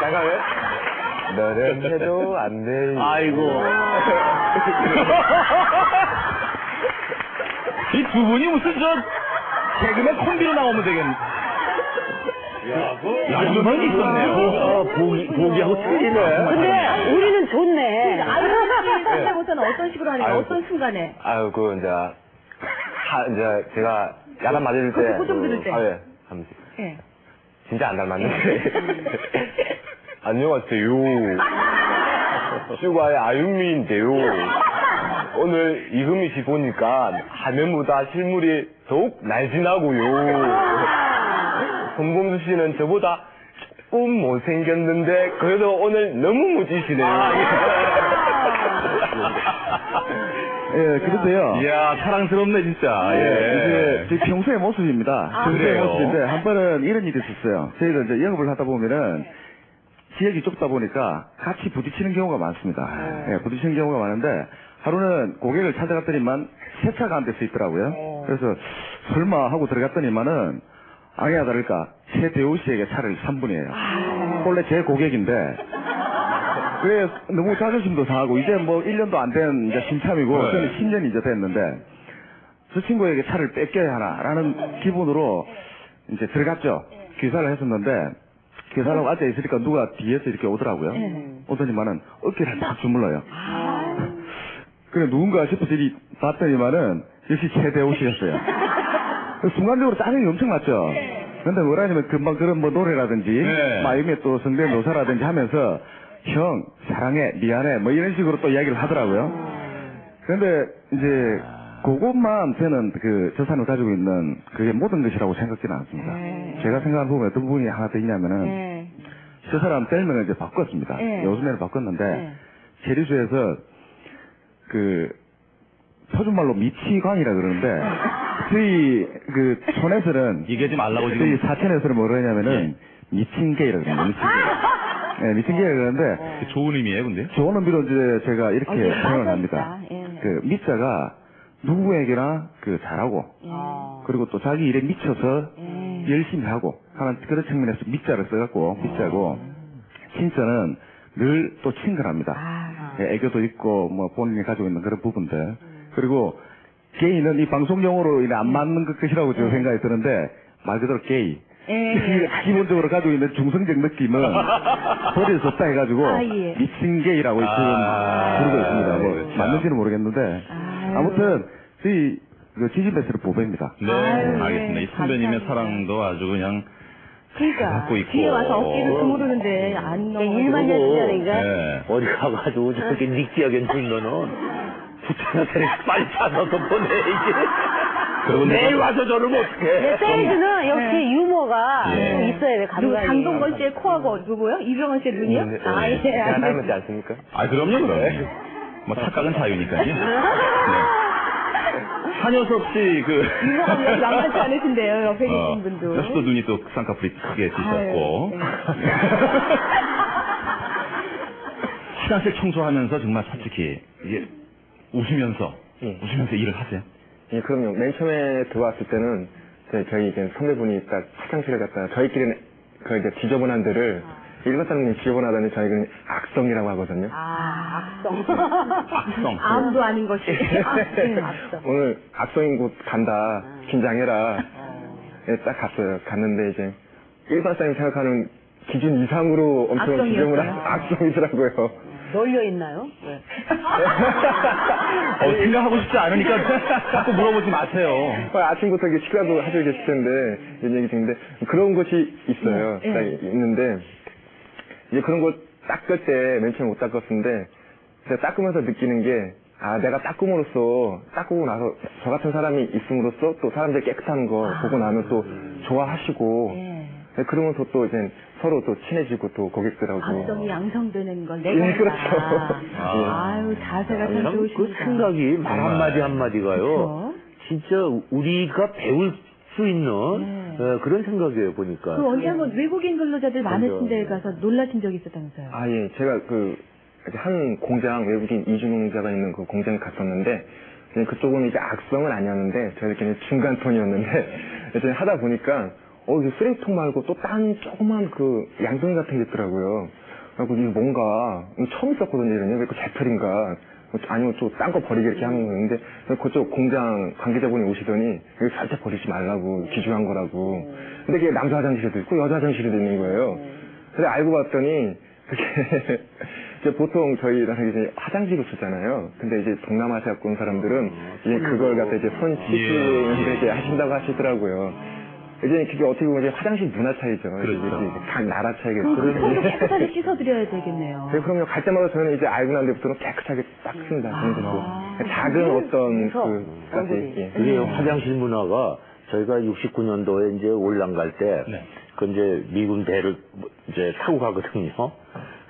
잠깐만요. 너는 해도 안 돼요. 아이고. 이 두 분이 무슨 개그맨 콤비로 나오면 되겠네. 야구만 있었네요. 보기하고 틀리네. 근데 우리는 좋네. 아유미 선배보다는 어떤 식으로 하니까 어떤 순간에? 이제 제가 야단 맞을 때. 호좀 들을 때. 예. 하면서. 진짜 안 닮았는데. 안녕하세요. 슈가의 아유미인데요. 오늘 이금희 씨 보니까 화면보다 실물이 더욱 날씬하고요. 손범수 씨는 저보다 조금 못생겼는데 그래도 오늘 너무 멋지시네요. 예, 그런데요. 이야, 사랑스럽네, 진짜. 이제 제 평소의 모습입니다. 평소의 그래요? 모습인데, 한 번은 이런 일이 있었어요. 저희가 이제 영업을 하다 보면은, 지역이 좁다 보니까 같이 부딪히는 경우가 많습니다. 예, 부딪히는 경우가 많은데, 하루는 고객을 찾아갔더니만 세차가 안 될 수 있더라고요. 그래서 설마 하고 들어갔더니만은, 아니야 다를까, 최대우 씨에게 차를 3분이에요. 원래 제 고객인데, 그래, 너무 자존심도 상하고, 이제 뭐 1년도 안 된 이제 신참이고, 저는 10년이 이제 됐는데, 저 친구에게 차를 뺏겨야 하나라는 기분으로 이제 들어갔죠. 귀사를 했었는데, 귀사하고 앉아있으니까 누가 뒤에서 이렇게 오더라고요. 오더니만은 어깨를 딱 주물러요. 그래, 누군가 싶어서 봤더니만은, 역시 최대호 씨였어요. 순간적으로 짜증이 엄청 났죠. 근데 뭐라냐면 금방 그런 뭐 노래라든지, 마음에 또 성대모사라든지 하면서, 형, 사랑해, 미안해, 뭐 이런 식으로 또 이야기를 하더라고요. 그런데 이제 그것만 저는 그 저산을 가지고 있는 그게 모든 것이라고 생각지는 않습니다. 제가 생각하는 부분에 어떤 부분이 하나 더 있냐면은 저 사람 별명을 이제 바꿨습니다. 요즘에는 바꿨는데 제리수에서 그 표준말로 미치광이라 그러는데 저희 그 촌에서는 얘기하지 말라고 지금. 저희 사천에서는 뭐라 하냐면은 미친개이라 그래요. 미친개. 네, 미친개라 그러는데 좋은 의미예요, 근데? 좋은 의미로 이제 제가 이렇게 표현을 합니다. 그 미자가 누구에게나 그 잘하고 그리고 또 자기 일에 미쳐서 열심히 하고 하는 그런 측면에서 밑자를 써갖고 밑자고 친자는 늘 또 친근합니다. 예, 애교도 있고 뭐 본인이 가지고 있는 그런 부분들 그리고 게이는 이 방송 용어로 인해 안 맞는 것이라고 저는 생각이 드는데 말 그대로 게이. 기본적으로 가지고 있는 중성적 느낌은 버릴 수 없다 해가지고 미친 게이라고 지금 부르고 있습니다. 뭐 맞는지는 모르겠는데 아무튼 저희 지지배스를 보배입니다. 네, 알겠습니다. 이 선배님의 사랑도 아주 그냥 그러니까 갖고 있고. 뒤에 와서 어깨를 주무르는데 안 넘어. 일만 열심히니까 네. 어디 가가지고 저렇게 닉지하게 놀면은 부처한테 빨리 찾아서 보내야지. 그리고 내일 와서 저를 어떡해. 밴드는 역시 유머가 좀 있어야 돼. 누구 감각이. 장동건 씨의 코하고 누구요? 이병헌 씨의 눈이요? 아, 예. 제가 닮았지 않습니까? 아, 그럼요. 뭐 착각은 자유니까요. 네. 한효섭 씨 유머가 남같지 않으신데요, 옆에 계신 분도. 역시도 눈이 또 쌍꺼풀이 크게 지셨고. 화장실 청소하면서 정말 솔직히 이게 웃으면서 일을 하세요. 예, 그럼요. 맨 처음에 들어왔을 때는 저희 이제 선배분이 딱 화장실을 갔다가 저희끼리는 그 이제 지저분한 데를 일반 사람들이 지저분하다니 저희는 악성이라고 하거든요. 악성. 악성. 아무도 아닌 것이. 악성. 오늘 악성인 곳 간다. 긴장해라. 예, 딱 갔어요. 갔는데 이제 일반 사람이 생각하는 기준 이상으로 엄청 지저분한 악성이더라고요. 널려 있나요? 네. 생각하고 싶지 않으니까 자꾸 물어보지 마세요. 아침부터 이게 식사도 하시고 계실 텐데, 이런 얘기 중인데, 그런 곳이 있어요. 딱 있는데, 이제 그런 거 닦을 때 맨 처음에 못 닦았는데, 제가 닦으면서 느끼는 게, 아, 내가 닦음으로써, 닦고 나서 저 같은 사람이 있음으로써 또 사람들이 깨끗한 거 보고 나면 또 좋아하시고, 그러면서 또 이제 서로 또 친해지고 또 고객들하고. 악성이 양성되는 걸 내가. 그렇죠. 아유, 자세가 참 그 좋으십니다. 생각이 말 한마디 한마디가요. 그렇죠. 진짜 우리가 배울 수 있는 그런 생각이에요, 보니까. 그 언제 한번 외국인 근로자들 많으신 데 가서 놀라신 적이 있었다면서요? 아, 예. 제가 한 공장, 외국인 이주농자가 있는 그 공장에 갔었는데, 그쪽은 이제 악성은 아니었는데, 저희들끼리 중간톤이었는데, 이제 하다 보니까, 이게 쓰레기통 말고 또 딴 조그만 양동이 같은 게 있더라고요. 그래서 이게 뭔가, 처음 있었거든요, 이러니. 왜 제털인가. 아니면 또 딴 거 버리게 이렇게 하는 거였는데, 그쪽 공장 관계자분이 오시더니, 여기 살짝 버리지 말라고, 기준한 거라고. 근데 그게 남자 화장실에도 있고, 여자 화장실에도 있는 거예요. 그래서 알고 봤더니, 그게, 이제 보통 저희랑 이제 화장실을 쓰잖아요. 근데 이제 동남아시아권 사람들은, 이제 그걸 갖다 이제 손 씻으면서 이제 하신다고 하시더라고요. 이제 그게 어떻게 보면 이제 화장실 문화 차이죠. 그렇죠. 각 나라 차이겠죠. 그럼 깨끗하게 씻어드려야 되겠네요. 네, 그럼요. 갈 때마다 저는 이제 알고 난 데부터는 깨끗하게 닦습니다. 작은 어떤 까지. 이게 화장실 문화가 저희가 69년도에 이제 올랑 갈 때, 그 이제 미군 배를 이제 타고 가거든요.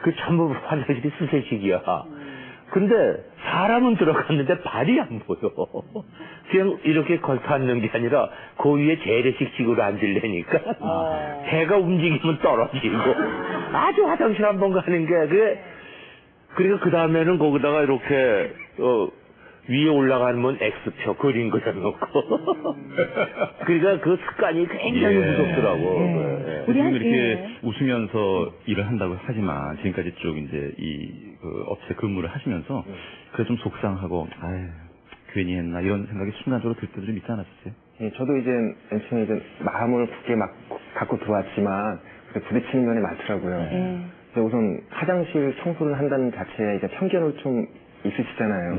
그 전부 화장실이 수세식이야. 근데 사람은 들어갔는데 발이 안 보여. 그냥 이렇게 걸터 앉는 게 아니라 그 위에 재래식식으로 앉으려니까 배가 움직이면 떨어지고 아주 화장실 한 번 가는 게 그러니까 그 다음에는 거기다가 이렇게 위에 올라가면 X표 그린 그려놓고 그러니까 그 습관이 굉장히 무섭더라고. 우리 이렇게 웃으면서 일을 한다고 하지만 지금까지 쭉 이제 그 업체 근무를 하시면서 그게 좀 속상하고 아유 괜히 했나 이런 생각이 순간적으로 들 때도 좀 있지 않았어요? 예, 저도 이제 맨 처음에 이제 마음을 굳게 막 갖고 들어왔지만 부딪히는 면이 많더라고요. 우선 화장실 청소를 한다는 자체에 이제 편견을 좀 있으시잖아요.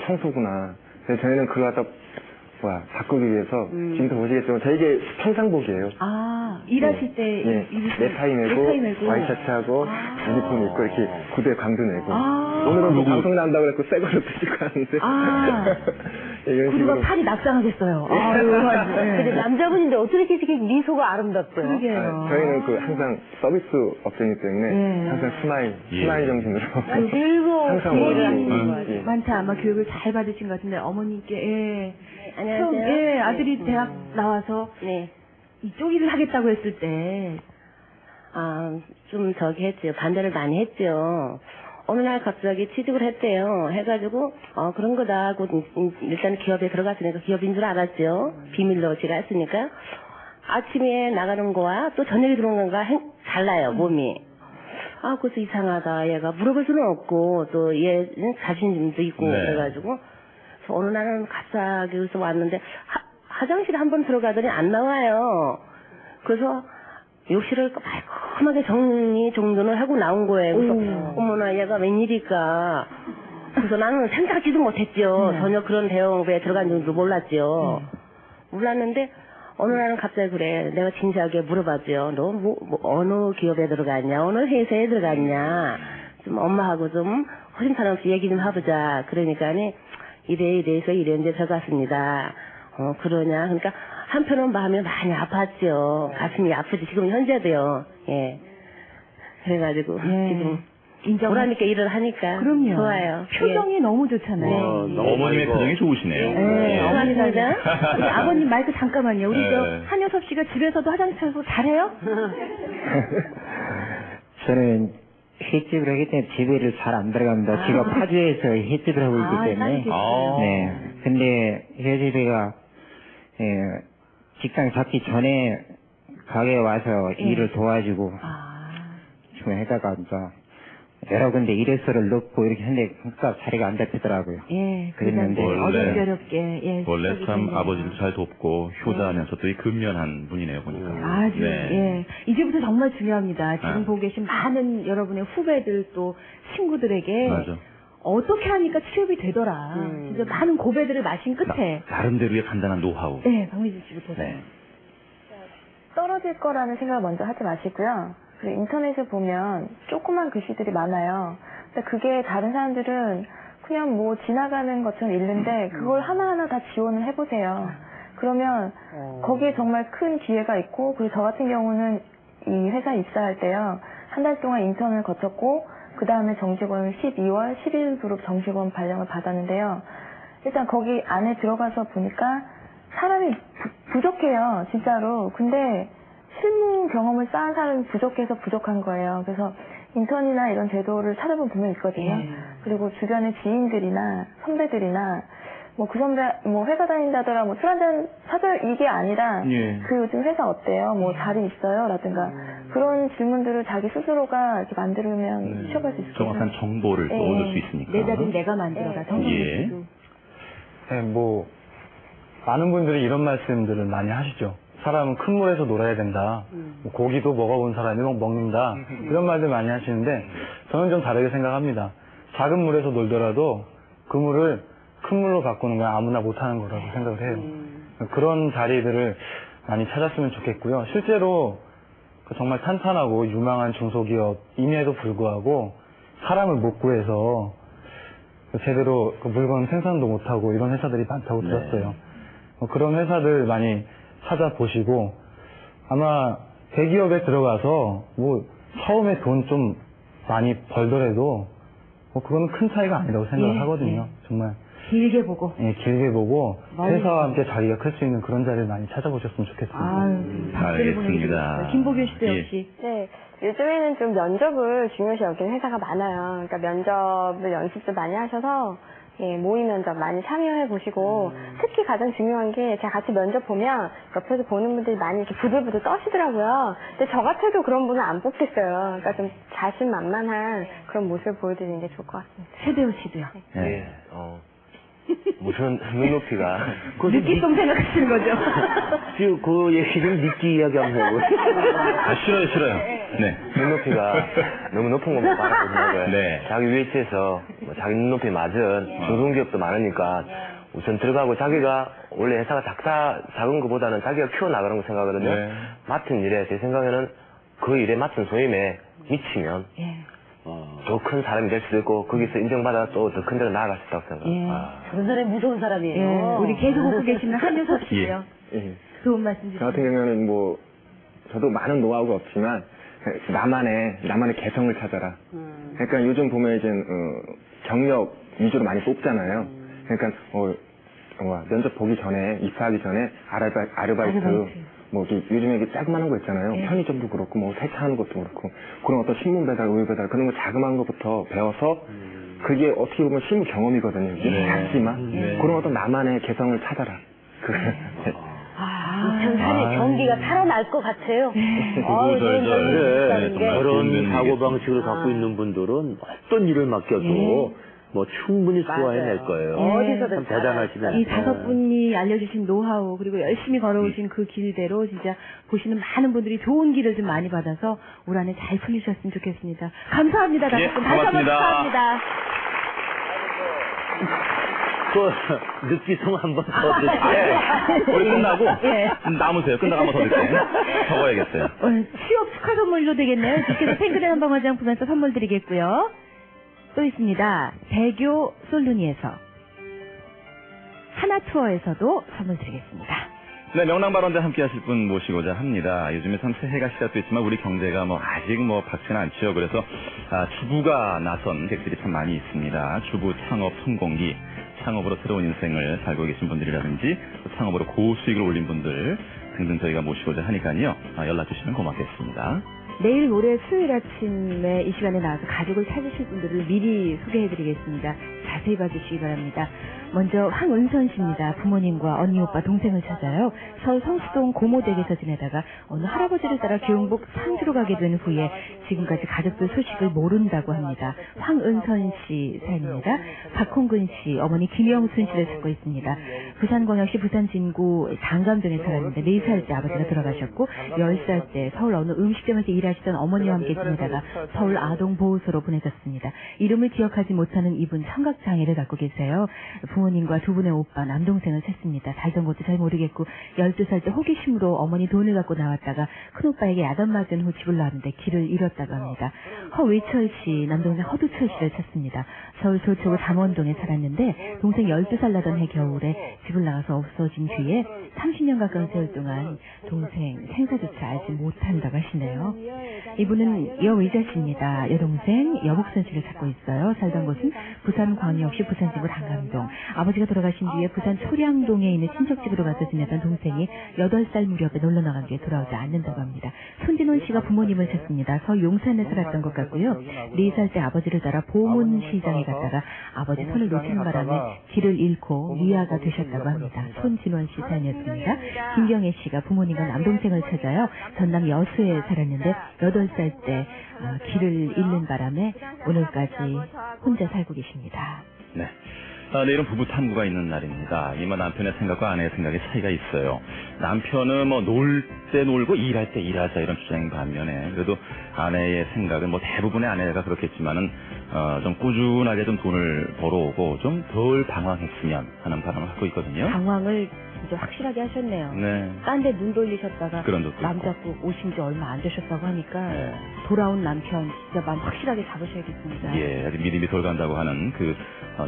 청소구나. 그래서 저희는 그걸 갖다 바꾸기 위해서 지금도 보시겠지만 저에게 평상복이에요. 아, 일하실 때 네타이 메고 와이셔츠하고 유니폼 입고 이렇게 구두에 광도 내고 오늘은 뭐 방송 난다고 그랬고 새 거를 드시고 하는데 구두가 팔이 낙상하겠어요. 근데 남자분인데 어떻게 이렇게 미소가 아름답대요? 그러게요. 저희는 항상 서비스 업체이기 때문에 항상 스마일 정신으로 항상 일을 하시는 것 같아요. 많다. 아마 교육을 잘 받으신 것 같은데 어머님께 안녕하세요. 아들이 대학 나와서 이쪽 일을 하겠다고 했을 때 좀 저기 했죠. 반대를 많이 했죠. 어느 날 갑자기 취직을 했대요. 해가지고 그런 거다 하고 일단 기업에 들어갔으니까 기업인 줄 알았죠. 비밀로 제가 했으니까. 아침에 나가는 거와 또 저녁에 들어오는 거가 달라요, 몸이. 그래서 이상하다. 얘가 물어볼 수는 없고 또 얘는 자신심도 있고 그래가지고 그래서 어느 날은 갑자기 여기서 왔는데 화장실에 한번 들어가더니 안 나와요. 그래서 욕실을 깔끔하게 정돈을 하고 나온 거예요. 그래서 어머나 얘가 웬일일까. 그래서 나는 생각지도 못했죠. 전혀 그런 대업에 들어간 줄도 몰랐죠. 몰랐는데 어느 날은 갑자기 그래. 내가 진지하게 물어봤죠. 너 어느 기업에 들어갔냐? 어느 회사에 들어갔냐? 좀 엄마하고 좀 허심탄 없이 얘기 좀 해보자. 그러니까니 이래서 이랬는데 들어갔습니다. 그러냐? 그러니까 한편은 마음이 많이 아팠죠. 가슴이 아프지. 지금 현재도요. 예. 그래가지고 지금 보람있게 일을 하니까 그럼요. 좋아요. 표정이 너무 좋잖아요. 어머님의 표정이 좋으시네요. 감사합니다. 우리 아버님 마이크 잠깐만요. 우리 저 한효섭 씨가 집에서도 화장실 청소 잘해요? 저는 횟집을 하기 때문에 집에를 잘 안 들어갑니다. 제가 파주에서 횟집을 하고 있기 때문에. 네. 근데 횟집이가 직장 잡기 전에 가게에 와서 일을 도와주고 좀 해다가 이제 여러 군데 일회서를 넣고 이렇게 했는데 그러니까 자리가 안 잡히더라고요. 그랬는데 어렵게 원래 참 아버지를 잘 돕고 효자하면서 또 근면한 분이네요 보니까. 아주 이제부터 정말 중요합니다. 지금 보고 계신 많은 여러분의 후배들 또 친구들에게 맞아. 어떻게 하니까 취업이 되더라. 진짜 많은 고배들을 마신 끝에 나름대로의 간단한 노하우. 박미진 씨부터. 떨어질 거라는 생각을 먼저 하지 마시고요. 그리고 인터넷에 보면 조그만 글씨들이 많아요. 근데 그게 다른 사람들은 그냥 뭐 지나가는 것처럼 읽는데 그걸 하나하나 다 지원을 해보세요. 그러면 거기에 정말 큰 기회가 있고, 그리고 저 같은 경우는 이 회사에 입사할 때요. 한 달 동안 인턴을 거쳤고 그 다음에 정직원을 12월 11일부로 정직원 발령을 받았는데요. 일단 거기 안에 들어가서 보니까 사람이 부족해요, 진짜로. 근데 실무 경험을 쌓은 사람이 부족해서 부족한 거예요. 그래서 인턴이나 이런 제도를 찾아보면 분명히 있거든요. 그리고 주변의 지인들이나 선배들이나 뭐 그 선배 뭐 회사 다닌다더라 뭐 술 한잔 사줄 이게 아니라 그 요즘 회사 어때요? 뭐 자리 있어요? 라든가 그런 질문들을 자기 스스로가 이렇게 만들면 취업할 수 있어요. 정확한 정보를 또 얻을 수 있으니까. 내 자리는 내가 만들어라. 뭐 많은 분들이 이런 말씀들을 많이 하시죠. 사람은 큰 물에서 놀아야 된다. 뭐 고기도 먹어본 사람이 먹는다. 이런 말들 많이 하시는데 저는 좀 다르게 생각합니다. 작은 물에서 놀더라도 그 물을 큰 물로 바꾸는 건 아무나 못하는 거라고 생각을 해요. 그런 자리들을 많이 찾았으면 좋겠고요. 실제로 정말 탄탄하고 유망한 중소기업임에도 불구하고 사람을 못 구해서 제대로 그 물건 생산도 못하고 이런 회사들이 많다고 들었어요. 그런 회사들 많이 찾아보시고 아마 대기업에 들어가서 뭐 처음에 돈 좀 많이 벌더라도 뭐 그건 큰 차이가 아니라고 생각을 하거든요. 정말 길게 보고. 길게 보고 회사와 함께 자기가 클 수 있는 그런 자리를 많이 찾아보셨으면 좋겠습니다. 알겠습니다. 김보균 씨도 역시. 네, 요즘에는 좀 면접을 중요시 여기는 회사가 많아요. 그러니까 면접을 연습도 많이 하셔서 모의 면접 많이 참여해 보시고 특히 가장 중요한 게 제가 같이 면접 보면 옆에서 보는 분들이 많이 이렇게 부들부들 떠시더라고요. 근데 저 같아도 그런 분은 안 뽑겠어요. 그러니까 좀 자신만만한 그런 모습을 보여드리는 게 좋을 것 같습니다. 최대호 씨도요. 무슨 눈높이가 느끼성 생각하시는 거죠? 지금 그 얘기 좀 느끼 이야기 한번 해보고. 싫어요. 네. 눈높이가 너무 높은 것만 바라보냐고요. 자기 위치에서 자기 눈높이 맞은 중소기업도 많으니까 우선 들어가고 자기가 원래 회사가 작은 것보다는 자기가 키워나가는 거 생각하거든요. 맡은 일에 제 생각에는 그 일에 맡은 소임에 미치면 더 큰 사람이 될 수도 있고 거기서 인정받아 또 더 큰 데로 나아갈 수 있다고 생각합니다. 그런 사람이 무서운 사람이에요. 우리 계속 웃고 계시는 한효섭 씨요. 좋은 말씀 주세요. 저 같은 경우는 뭐 저도 많은 노하우가 없지만 나만의 개성을 찾아라. 그러니까 요즘 보면 이제 경력 위주로 많이 뽑잖아요. 그러니까 면접 보기 전에 입사하기 전에 아르바이트 뭐 요즘에 이게 자그마한 거 있잖아요. 편의점도 그렇고 뭐 세차하는 것도 그렇고 그런 어떤 신문 배달, 우유 배달 그런 거 자그마한 것부터 배워서 그게 어떻게 보면 실무 경험이거든요. 작지만 그런 어떤 나만의 개성을 찾아라. 참 사실 경기가 살아날 것 같아요. 그런 사고방식을 갖고 있는 분들은 어떤 일을 맡겨도 뭐 충분히 소화해낼 거예요. 어디서든 참 대단하시네요. 이 5분이 알려주신 노하우 그리고 열심히 걸어오신 그 길대로 진짜 보시는 많은 분들이 좋은 길을 좀 많이 받아서 올 한해 잘 풀리셨으면 좋겠습니다. 감사합니다. 5분. 다시 한번 고맙습니다. 축하합니다. 그 느끼송 한번 더 듣게. 우리 끝나고 남으세요. 끝나고 한번 더 듣게. 적어야겠어요. 취업 축하 선물로 되겠네요. 주께서 탱크대 한방 화장품에서 선물 드리겠고요. 또 있습니다. 대교 솔루니에서 하나투어에서도 선물 드리겠습니다. 네, 명랑발언대 함께 하실 분 모시고자 합니다. 요즘에 참 새해가 시작됐지만 우리 경제가 아직 밝지는 않죠. 그래서 주부가 나선 객들이 참 많이 있습니다. 주부 창업 성공기, 창업으로 새로운 인생을 살고 계신 분들이라든지 창업으로 고수익을 올린 분들 등등 저희가 모시고자 하니까요. 연락 주시면 고맙겠습니다. 내일 모레 수요일 아침에 이 시간에 나와서 가족을 찾으실 분들을 미리 소개해드리겠습니다. 자세히 봐주시기 바랍니다. 먼저 황은선 씨입니다. 부모님과 언니, 오빠, 동생을 찾아요. 서울 성수동 고모댁에서 지내다가 어느 할아버지를 따라 교육복 상주로 가게 된 후에 지금까지 가족들 소식을 모른다고 합니다. 황은선 씨 사연입니다. 박홍근 씨, 어머니 김영순 씨를 찾고 있습니다. 부산광역시 부산진구 당감동에 살았는데 4살 때 아버지가 돌아가셨고 10살 때 서울 어느 음식점에서 일하시던 어머니와 함께 지내다가 서울 아동보호소로 보내졌습니다. 이름을 기억하지 못하는 이분 청각장애를 갖고 계세요. 부모님과 두 분의 오빠, 남동생을 찾습니다. 살던 곳도 잘 모르겠고 12살 때 호기심으로 어머니 돈을 갖고 나왔다가 큰오빠에게 야단 맞은 후 집을 나왔는데 길을 잃었다고 합니다. 허외철 씨, 남동생 허두철 씨를 찾습니다. 서울 서초구 담원동에 살았는데 동생 12살 나던 해 겨울에 집을 나가서 없어진 뒤에 30년 가까운 세월 동안 동생 생사조차 알지 못한다고 하시네요. 이분은 여의자 씨입니다. 여동생 여복선 씨를 찾고 있어요. 살던 곳은 부산광역시 부산지구 당감동. 아버지가 돌아가신 뒤에 부산 초량동에 있는 친척집으로 가서 지내던 동생이 8살 무렵에 놀러 나간 뒤에 돌아오지 않는다고 합니다. 손진원 씨가 부모님을 찾습니다. 서울 용산에 살았던 것 같고요. 4살 때 아버지를 따라 보문시장에 갔다가 아버지 손을 놓치는 바람에 길을 잃고 미아가 되셨다고 합니다. 손진원 씨 사연이었습니다. 김경애 씨가 부모님과 남동생을 찾아요. 전남 여수에 살았는데 8살 때 길을 잃는 바람에 오늘까지 혼자 살고 계십니다. 네. 내일은 부부 탐구가 있는 날입니다. 이마 남편의 생각과 아내의 생각에 차이가 있어요. 남편은 놀 때 놀고 일할 때 일하자 이런 주장인 반면에 그래도 아내의 생각은 대부분의 아내가 그렇겠지만은 좀 꾸준하게 좀 돈을 벌어오고 좀 덜 방황했으면 하는 바람을 갖고 있거든요. 방황을 진짜 확실하게 하셨네요. 네. 딴 데 눈 돌리셨다가 그런 적도 남자국 오신 지 얼마 안 되셨다고 하니까 돌아온 남편 진짜 마음 확실하게 잡으셔야겠습니다. 예, 아주 믿음이 덜 간다고 하는 그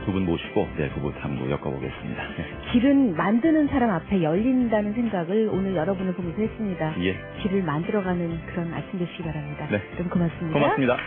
두 분 모시고 부부 탐구 엮어보겠습니다. 길은 만드는 사람 앞에 열린다는 생각을 오늘 여러분을 보면서 했습니다. 예. 길을 만들어가는 그런 아침 되시기 바랍니다. 네. 그럼 고맙습니다. 고맙습니다.